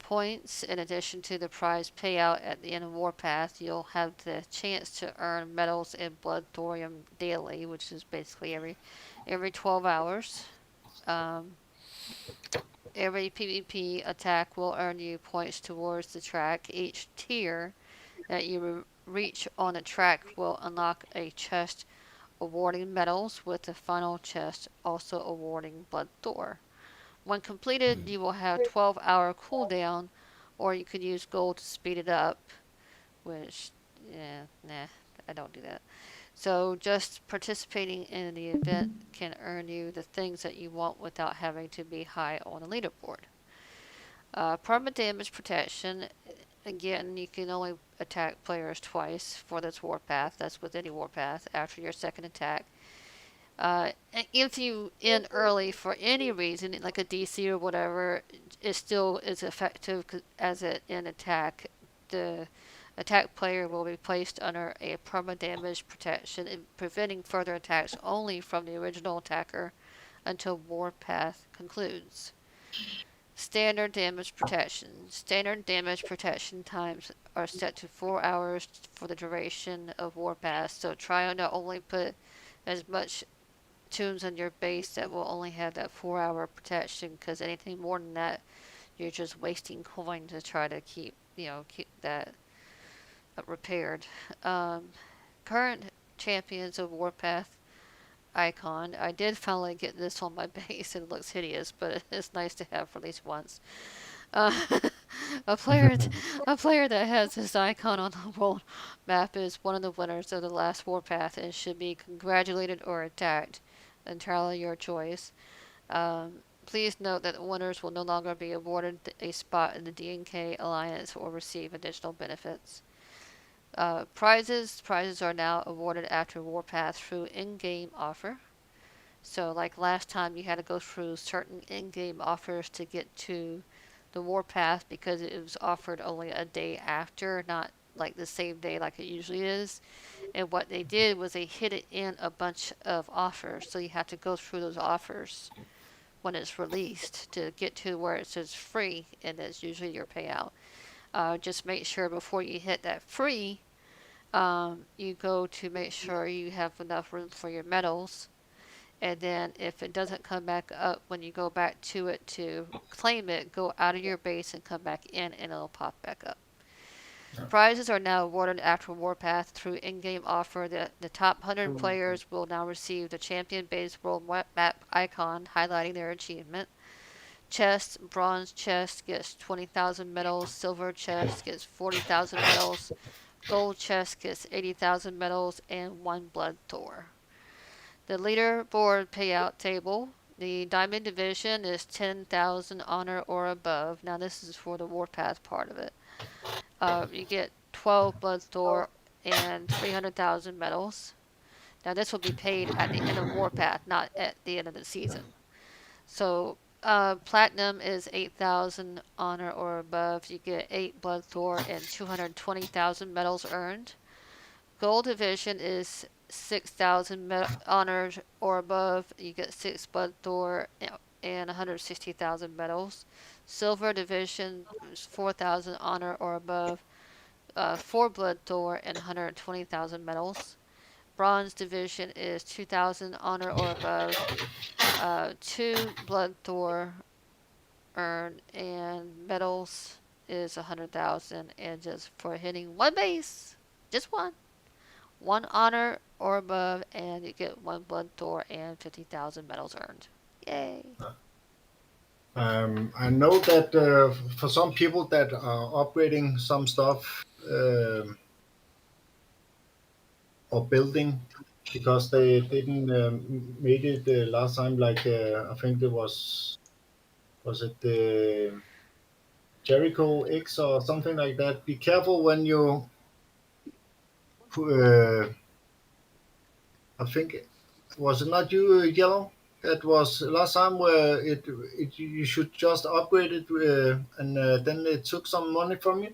Points, in addition to the prize payout at the end of warpath, you'll have the chance to earn medals and blood thorium daily, which is basically every 12 hours. Um, every PvP attack will earn you points towards the track. Each tier that you reach on the track will unlock a chest awarding medals, with the final chest also awarding Blood Thor. When completed, you will have 12-hour cooldown, or you could use gold to speed it up, which, yeah, nah, I don't do that. So just participating in the event can earn you the things that you want without having to be high on the leaderboard. Permanent damage protection. Again, you can only attack players twice for this warpath. That's with any warpath after your second attack. If you end early for any reason, like a DC or whatever, it still is effective as an attack. The attack player will be placed under a perma damage protection, preventing further attacks only from the original attacker until warpath concludes. Standard damage protection. Standard damage protection times are set to 4 hours for the duration of warpath, so try to not only put as much tunes on your base that will only have that 4 hour protection, because anything more than that, you're just wasting coin to try to keep that repaired. Current champions of Warpath icon. I did finally get this on my base, and it looks hideous, but it's nice to have for at least once. Uh, a player, a player that has this icon on the world map is one of the winners of the last warpath and should be congratulated or attacked. Entirely your choice. Please note that the winners will no longer be awarded a spot in the DNK Alliance or receive additional benefits. Prizes are now awarded after warpath through in-game offer. So, like last time, you had to go through certain in-game offers to get to the warpath because it was offered only a day after, not like the same day like it usually is. And what they did was they hid it in a bunch of offers, so you have to go through those offers when it's released to get to where it says free, and that's usually your payout. Just make sure before you hit that free, you go to make sure you have enough room for your medals. And then if it doesn't come back up when you go back to it to claim it, go out of your base and come back in and it'll pop back up. Prizes are now awarded after Warpath through in-game offer. The top 100 players will now receive the champion-based world map icon highlighting their achievement. Chest, bronze chest gets 20,000 medals, silver chest gets 40,000 medals, gold chest gets 80,000 medals, and 1 blood Thor. The leaderboard payout table. The Diamond Division is 10,000 honor or above. Now this is for the Warpath part of it. You get 12 Blood Thor and 300,000 medals. Now this will be paid at the end of Warpath, not at the end of the season. So Platinum is 8,000 honor or above. You get 8 Blood Thor and 220,000 medals earned. Gold Division is 6,000 honors or above. You get 6 Blood Thor and 160,000 medals. Silver Division is 4,000 honor or above. 4 Blood Thor and 120,000 medals. Bronze Division is 2,000 honor or above. 2 Blood Thor earned, and medals is 100,000, and just for hitting one base, just one honor or above, and you get 1 Blood Thor and 50,000 medals earned. Yay! I know that for some people that are upgrading some stuff or building because they didn't made it last time. Like I think it was it the Jericho X or something like that. Be careful when you. I think was it not you, Yellow? That was last time where it you should just upgrade it and then it took some money from you.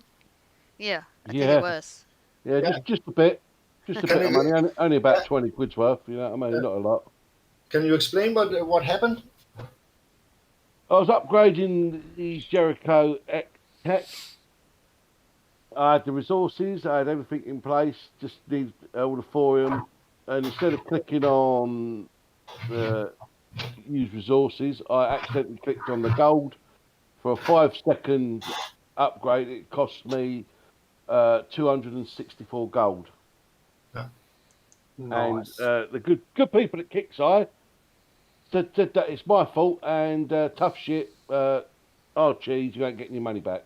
Yeah, I think it Yeah, was. yeah, Yeah. just a bit, just a Can bit of you money, only yeah, about 20 quid's worth. You know what I mean? Not a lot. can you explain what happened? I was upgrading the Jericho X Tech. I had the resources, I had everything in place, just need all the thorium. And instead of clicking on use resources, I accidentally clicked on the gold. For a 5 second upgrade, it cost me 264 gold. Yeah. And Nice. the good people at Kickseye said that it's my fault and tough shit. Oh, cheese, you ain't getting your money back.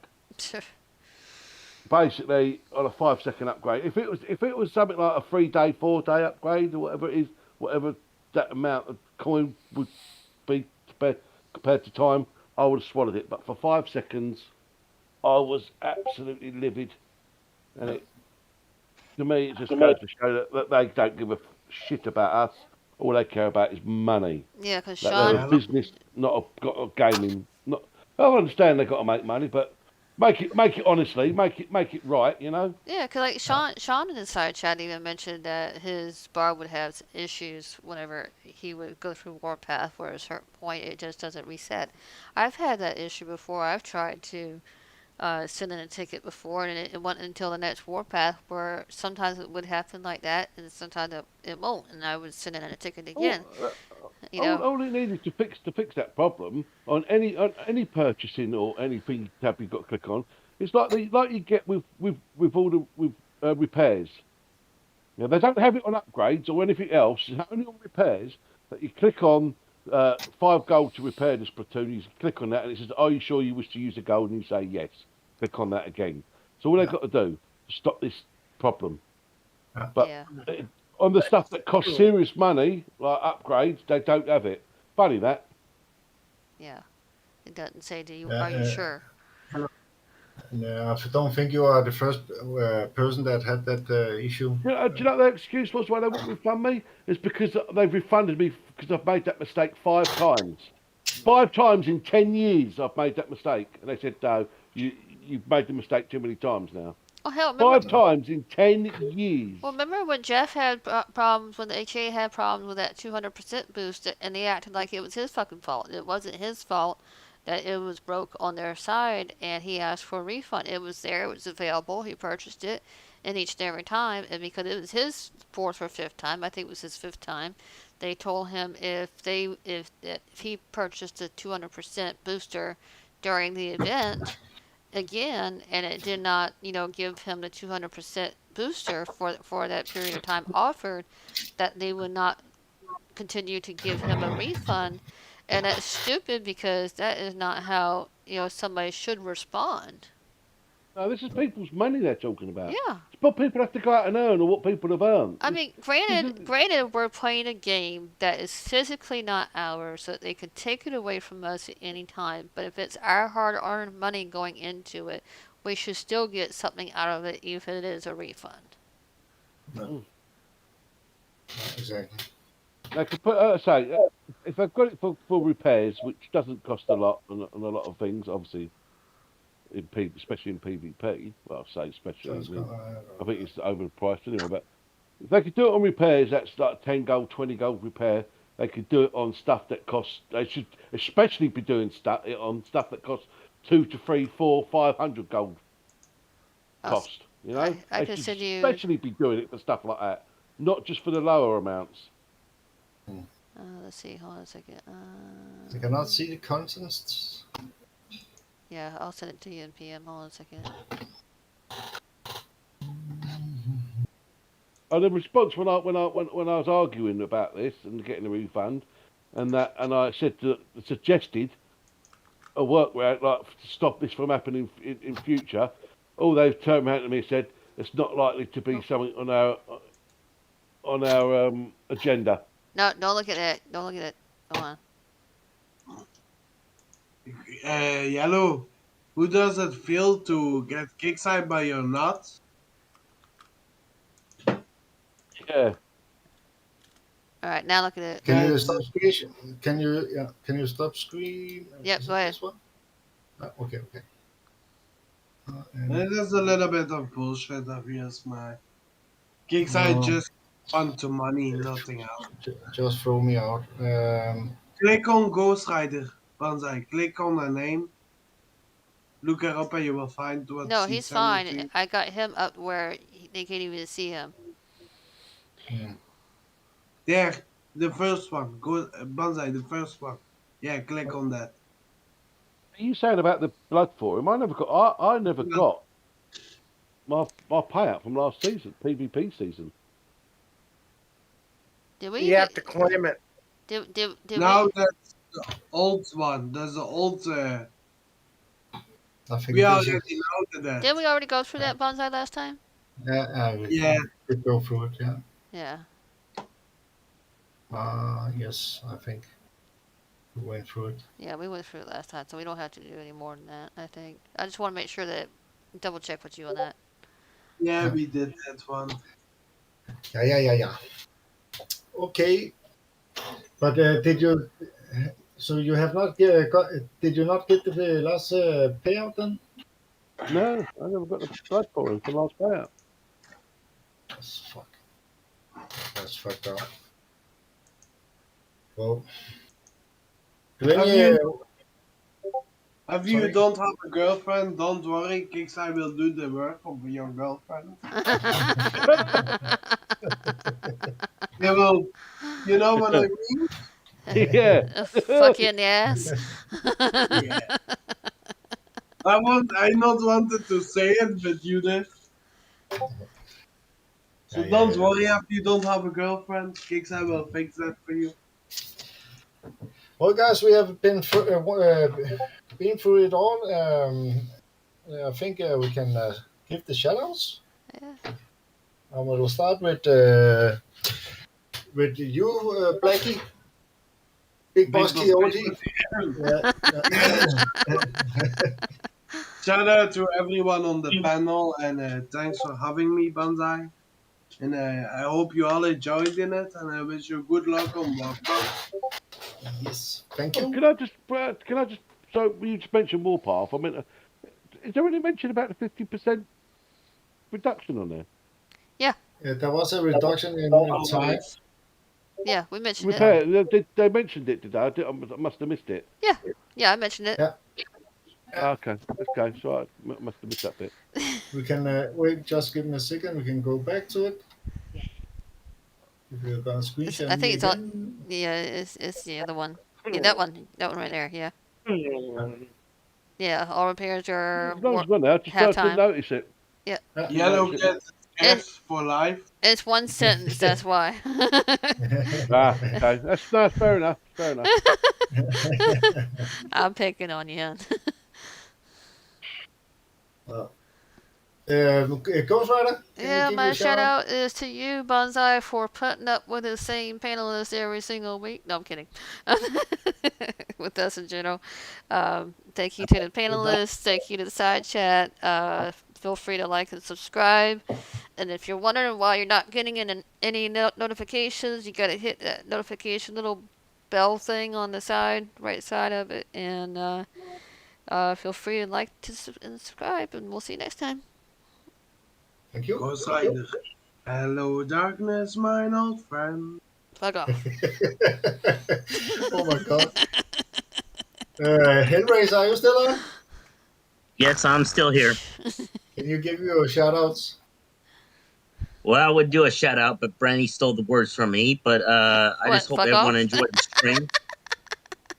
Basically, on a 5 second upgrade. If it was something like a 3 day, 4 day upgrade or whatever it is, whatever that amount of coin would be compared to time, I would have swallowed it. But for 5 seconds, I was absolutely livid, and it to me it just goes to show that they don't give a shit about us. All they care about is money. Yeah, because That they're a Sean, Yeah, business, not got a gaming. Not I understand they've got to make money, but make it honestly, make it right. You know. yeah, because like Sean in the side chat even mentioned that his bar would have issues whenever he would go through Warpath, where at a certain point it just doesn't reset. I've had that issue before. I've tried to send in a ticket before, and it went until the next Warpath, where sometimes it would happen like that, and sometimes it won't, and I would send in a ticket All, again. You all, know, all it needed to fix that problem on any purchasing or anything tab you've got to click on. It's like you get with all the with repairs. Yeah, they don't have it on upgrades or anything else. It's only on repairs that you click on 5 gold to repair this platoon. You click on that and it says, "Are you sure you wish to use the gold?" And you say yes. Click on that again. So all they've yeah, got to do to stop this problem. yeah. But yeah, on the stuff that costs serious money, like upgrades, they don't have it. Funny that. yeah. It doesn't say, "Do you Yeah, are you sure?" and, I don't think you are the first person that had that issue. Do you know what their excuse was why they wouldn't refund me? It's because they've refunded me because I've made that mistake 5 times. 5 times in 10 years, I've made that mistake, and they said, "No, you've made the mistake too many times now." Oh hell, remember? 5 times in 10 years. Well, remember when Jeff had problems when the HA had problems with that 200% boost, and they acted like it was his fucking fault. It wasn't his fault that it was broke on their side, and he asked for a refund. It was there, it was available. He purchased it, and each and every time, and because it was his fourth or fifth time, I think it was his fifth time, they told him if he purchased a 200% booster during the event again, and it did not, give him the 200% booster for that period of time offered, that they would not continue to give him a refund. And that's stupid because that is not how, somebody should respond. No, this is people's money they're talking about. Yeah. It's what people have to go out and earn or what people have earned. I mean, granted, we're playing a game that is physically not ours, so that they could take it away from us at any time. But if it's our hard-earned money going into it, we should still get something out of it, even if it is a refund. No, exactly. They could put, if they've got it for repairs, which doesn't cost a lot on a lot of things, obviously, especially in PvP. Well, I say So especially. I it's mean, gonna, I think it's overpriced anyway. But if they could do it on repairs, that's like 10 gold, 20 gold repair. They could do it on stuff that costs. They should especially be doing stuff on stuff that costs 2 to 3, 4, 500 gold I'll, cost. You know, I they can should send you. especially be doing it for stuff like that, not just for the lower amounts. Let's see. Hold on a second. I cannot see the contents. Yeah, I'll send it to you in PM. Hold on a second. And the response when I was arguing about this and getting a refund, and I suggested a workaround like to stop this from happening in future. All they've turned around to me and said it's not likely to be something on our on our agenda. No, don't look at it. Don't look at it. Go on. Yellow, who does it feel to get kickside by your nuts? Yeah. All right, now look at it. Can you That's stop it. screen? Can you stop screen? Yep, Is go it ahead. this one? Okay. It is a little bit of bullshit of yours, man. Kickside No, just want to money, nothing else. just throw me out. Click on Ghost Rider, Banzai. Click on the name. Look her up and you will find what No, she he's sent to fine. you. I got him up where they can't even see him. There, the first one. Go Banzai, the first one. Yeah, click on that. Are you saying about the blood for him? I never got. I never got my payout from last season, PvP season. Did we You even? have to claim it. Did Now we? that's the old one. There's the old. I think We this already is. know that. Didn't we already go through Yeah, that bonsai last time? Yeah, we go through it. Yeah. Yeah. Yes, I think we went through it. Yeah, we went through it last time, so we don't have to do any more than that, I think. I just want to make sure that double check with you on that. yeah, we did that one. Yeah. Okay, but did you? So you have not got? Did you not get the last payout then? No, I never got the blood for him from last payout. That's fucked up. Well, do Have any? you If you Sorry. don't have a girlfriend, don't worry. Kickside will do the work of your girlfriend. They will. You know what I mean? Yeah. Fuck you in the ass. Yeah. I not wanted to say it, but you did. So don't worry if you don't have a girlfriend. Kickside will fix that for you. Well, guys, we have been through it all. I think we can give the shoutouts. Yeah. We'll start with you, Blackie, Big Boss Boss Coyote. Shout out to everyone on the panel and thanks for having me, Banzai. And I hope you all enjoyed in it, and I wish you good luck on Watchtower. Yes, thank Oh, you. can I just? So you just mentioned Warpath. I mean, is there any mention about the 50% reduction on there? There was a reduction in time. Yeah, we mentioned it. Repair. They mentioned it today. I must have missed it. Yeah, I mentioned it. Yeah. Okay. So I must have missed that bit. We can wait. Just give me a second. We can go back to it. If you're gonna screen share I me think it's again. on. Yeah, it's the other one. Yeah, that one right there. Yeah. Yeah, all repairs are No, it's gone now. Just I didn't halftime. notice it. Yeah. Yellow gets S for life. It's one sentence. That's why. Okay. That's fair enough. Fair enough. I'm picking on you. Ghost Rider. Yeah, my shout out is to you, Bonsai, for putting up with the same panelists every single week. No, I'm kidding. With us in general. Thank you to the panelists. Thank you to the side chat. Feel free to like and subscribe. And if you're wondering why you're not getting any notifications, you gotta hit that notification little bell thing on the side, right side of it. And feel free to like and subscribe. And we'll see you next time. Thank you. Ghost Rider. Hello, darkness, mine old friend. Fuck off. Oh my god. Hellraiser, are you still on? Yes, I'm still here. Can you give your shout outs? Well, I would do a shout out, but Brandy stole the words from me. But I just hope Fuck everyone off? enjoyed the stream.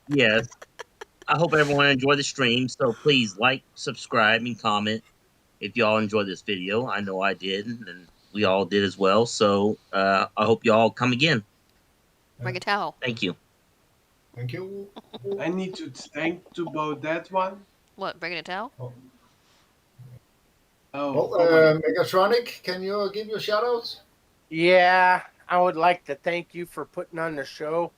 Yes. I hope everyone enjoyed the stream. So please like, subscribe, and comment if y'all enjoyed this video. I know I did, and we all did as well. So I hope y'all come again. Bring a towel. Thank you. Thank you. I need to think about that one. What, bringing a towel? Oh, Well, Megatronic, can you give your shout outs? Yeah, I would like to thank you for putting on the show.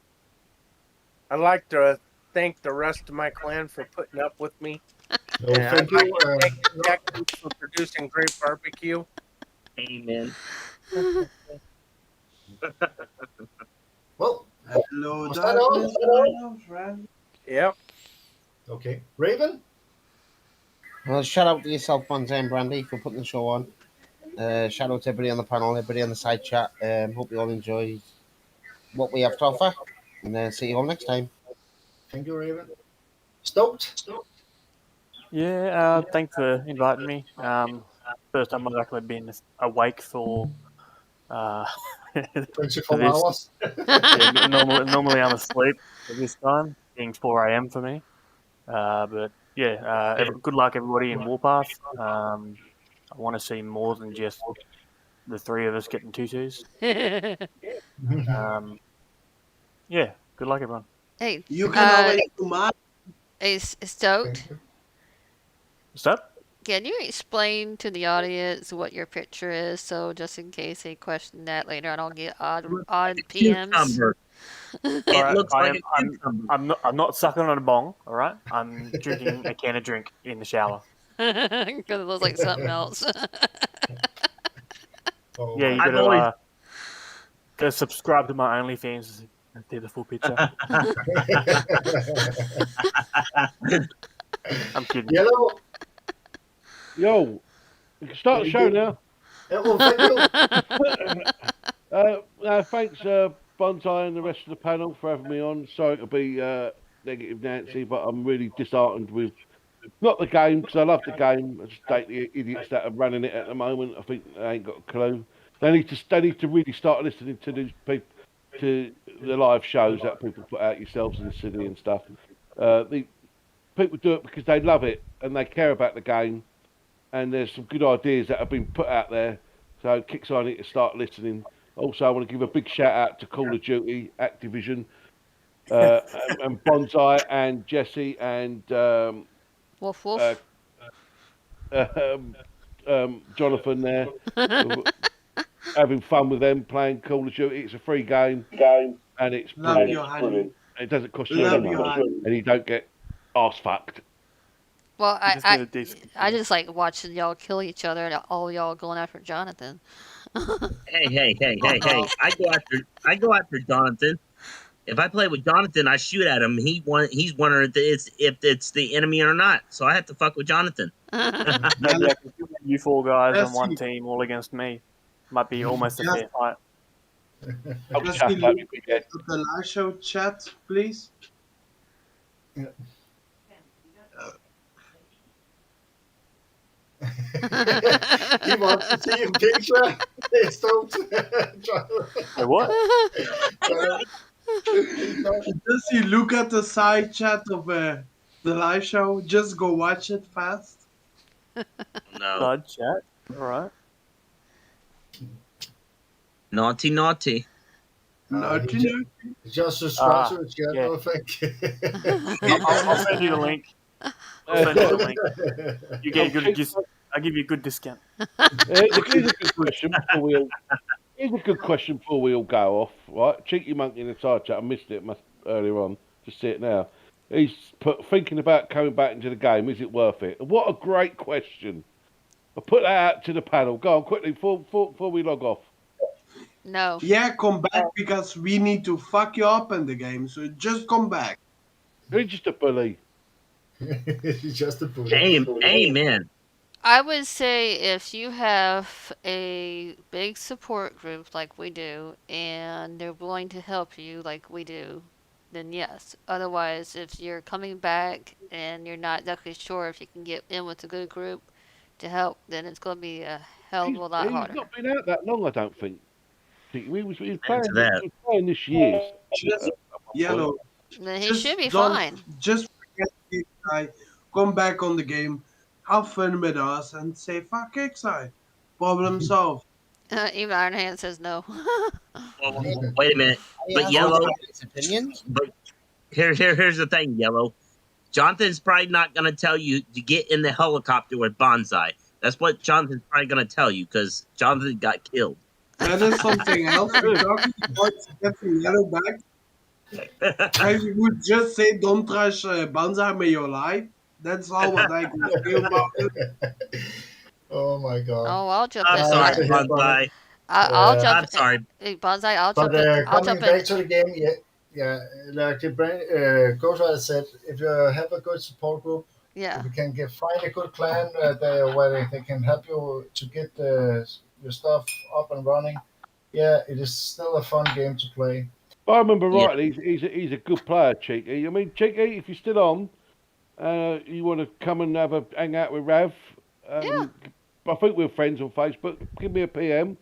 I'd like to thank the rest of my clan for putting up with me. No, Yeah, thank I'd like you. to thank No, Texas for producing great barbecue. Amen. well, Hello, was that all? darkness, my old friend. Yep. Okay. Raven? Well, shout out to yourself, Bonza and Brandy, for putting the show on. Shout out to everybody on the panel, everybody on the side chat. Hope you all enjoy what we have to offer. And see you all next time. Thank you, Raven. Stoked? Yeah, thanks for inviting me. First time I've actually been awake for uh, for 24 this. hours. Yeah, normally I'm asleep at this time, being 4 a.m. for me. But yeah, good luck everybody in Warpath. I want to see more than just the three of us getting tutus. Um, yeah, good luck everyone. Hey, You can always do Stoked. Thank you. What's up? Can you explain to the audience what your picture is, so just in case they question that later, I don't get odd PMs. Cucumber. All It right, looks like a cucumber. I'm not sucking on a bong. All right, I'm drinking a can of drink in the shower. Because it looks like something else. Oh Yeah, my you I've gotta always go subscribe to my OnlyFans and see the full picture. I'm kidding. Yellow. Yo, we can start the Very show good. now. Well, thank you. Thanks, Bonsai and the rest of the panel for having me on. Sorry to be negative Nancy, but I'm really disheartened with not the game because I love the game. I just hate the idiots that are running it at the moment. I think they ain't got a clue. They need to really start listening to these people, to the live shows that people put out, yourselves in the city and stuff. The people do it because they love it and they care about the game, and there's some good ideas that have been put out there. So kicks on it to start listening. Also, I want to give a big shout out to Call of Duty, Activision, and Bonsai and Jesse and Woof uh, woof. um, Jonathan there, having fun with them playing Call of Duty. It's a free game and it's love brilliant. you, honey. It doesn't cost you any Love you, money, honey. and you don't get arse fucked. Well, You just get a decent. I just like watching y'all kill each other and all y'all going after Jonathan. Hey. I go after Jonathan. If I play with Jonathan, I shoot at him. He's wondering if it's the enemy or not. So I have to fuck with Jonathan. Maybe I can put you four guys on one Jesse, team all against me. Might be almost a just, fair fight. I'll just chuck that. look at the live show chat, please. Yeah. He wants to see a picture. Stoked. Hey, what? Jesse, look at the side chat of the live show. Just go watch it fast. No, Side chat. All right. naughty. Naughty, He naughty. just subscribe to his yeah. channel, thank you. I'll send you the link. I'll send you the link. You get a good I'll give you a good discount. Here's a good question before we all. Here's a good question before we all go off. Right, cheeky monkey in the side chat. I missed it earlier on. Just see it now. He's thinking about coming back into the game. Is it worth it? What a great question. I'll put that out to the panel. Go on quickly before we log off. No. Yeah, come back because we need to fuck you up in the game. So just come back. You're just a bully. He's just a bully. Amen. I would say if you have a big support group like we do, and they're willing to help you like we do, then yes. Otherwise, if you're coming back and you're not exactly sure if you can get in with a good group to help, then it's going to be a hell of He's a lot harder. not been out that long, I don't think. He was Amen playing. to that. He was playing this year. Just at one point. yellow. Then he Just should be don't. fine. Just forget Kixeye. Come back on the game. Have fun with us and say fuck Kixeye. Problem solved. Even Iron Hand says no. Well, wait a minute. He has Yellow. his opinions. But here's the thing, Yellow. Jonathan's probably not going to tell you to get in the helicopter with Bonsai. That's what Jonathan's probably going to tell you because Jonathan got killed. That is something else. We're talking about getting yellow back. I would just say don't trash Banzai with your life. That's all what I can say about it. Oh my god. Oh, I'll jump I'm in. sorry, It's pretty funny. Bonsai. I'll Yeah. jump. I'm sorry. Hey, Bonsai, I'll But jump in. I'll coming jump in. back to the game, yeah, like the brain, Ghost Rider said, if you have a good support group, Yeah. if you can find a good clan where they can help you to get your stuff up and running, yeah, it is still a fun game to play. If I remember Yeah. rightly, he's a good player, Cheeky. I mean, Cheeky, if you're still on, you want to come and hang out with Rav, Yeah. I think we're friends on Facebook. Give me a PM,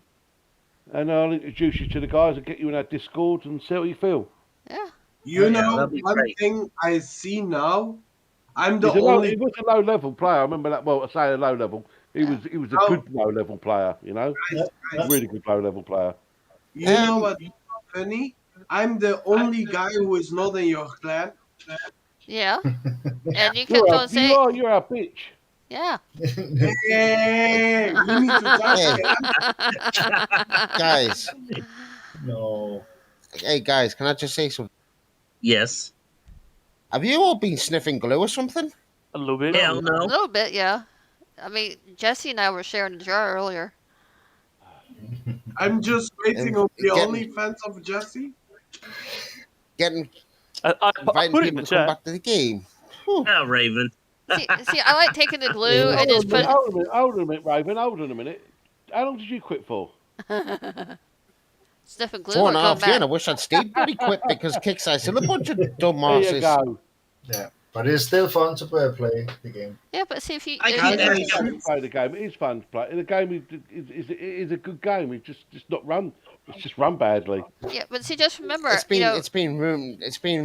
and I'll introduce you to the guys and get you in our Discord and see how you feel. Yeah. You Yeah, know, that'd be one great. thing I see now, I'm the He only was a low level player. I remember that. Well, I say a low level. Yeah. He was a now, good low level player. You know, guys, guys. really good low level player. You know Um, what's funny? I'm the only guy who is not in your clan. Yeah. And you kept on saying, You're our bitch. yeah. Hey, we need to talk. hey, guys. No. Hey, guys, can I just say something? Yes. Have you all been sniffing glue or something? A little bit. Hell A no. little bit, yeah. I mean, Jesse and I were sharing a jar earlier. I'm just waiting on the Getting, OnlyFans of Jesse. getting, I inviting put it in people the to come chat. back to the game. Whew. Oh, Raven. See, I like taking the glue Yeah. and just put. Hold on a minute, Raven. Hold on a minute. How long did you quit for? Sniffing glue Four or and a come half years, and I back. wish I'd stayed bloody quick because Kickstarter still a bunch of There you dumbasses. go. Yeah, but it's still fun to play the game. Yeah, but see if you. I If keep you asking Fun to play the game. It is fun to play. The game is a good game. It's just not run. It's just run badly. yeah, but see, just remember, you know, It's been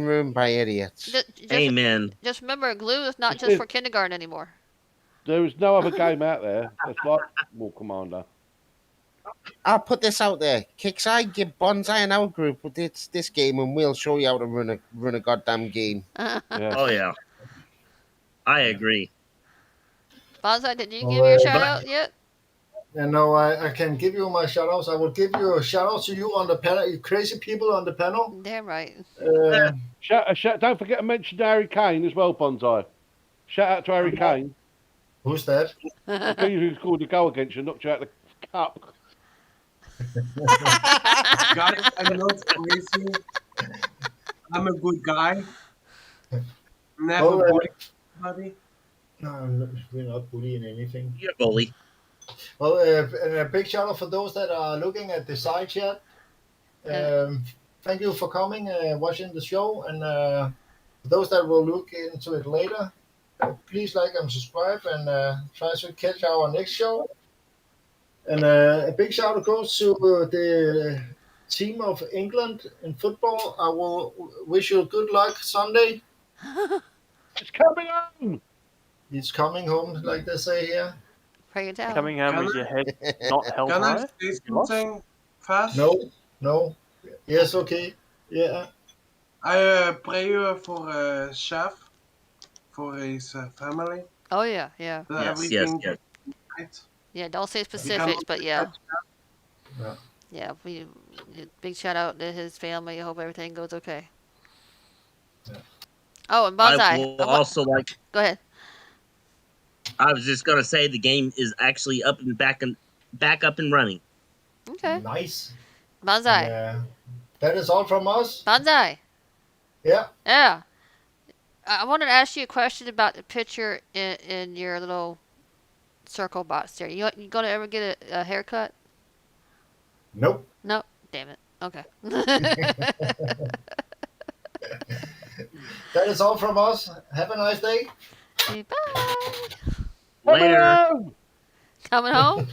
ruined by idiots. Amen. just remember, glue is not It's just been- for kindergarten anymore. There is no other game out there that's like War Commander. I'll put this out there. Kickside, give Bonsai and our group with this game, and we'll show you how to run a goddamn game. Yeah. Oh yeah. I agree. Bonsai, did you Well, give your but shout out yet? And now I can give you my shout outs. I will give you a shout out to you on the panel, you crazy people on the panel. Damn right. Don't forget to mention Harry Kane as well, Bonsai. Shout out to Harry Kane. Who's that? The guy who scored the goal against you, knocked you out of the cup. Guys, I'm not crazy. I'm a good guy. Never Oh, bully anybody. no, we're not bullying anything. You're a bully. Well, and a big shout out for those that are looking at the side chat. Thank you for coming and watching the show. And for those that will look into it later, please like and subscribe and try to catch our next show. And a big shout out goes to the team of England in football. I will wish you good luck Sunday. It's coming on. It's coming home, like they say here. Pray it down. Coming home Can with your head not held Can I high. say Lost? something fast? No. Yes, okay. Yeah. I pray for Chef, for his family. Oh yeah, yeah, That Yes, everything yes. right. yeah. Don't say specifics, but yeah, Yeah. yeah. Big shout out to his family. I hope everything goes okay. Yeah. Oh, and I Bonsai. will also like. Go ahead. I was just gonna say the game is actually back up and running. Okay. Nice. Bonsai. That is all from us. Bonsai. Yeah. Yeah. I wanted to ask you a question about the picture in your little circle box there. You gonna ever get a haircut? Nope. No. Damn it. Okay. That is all from us. Have a nice day. Okay, bye. Later. Coming home?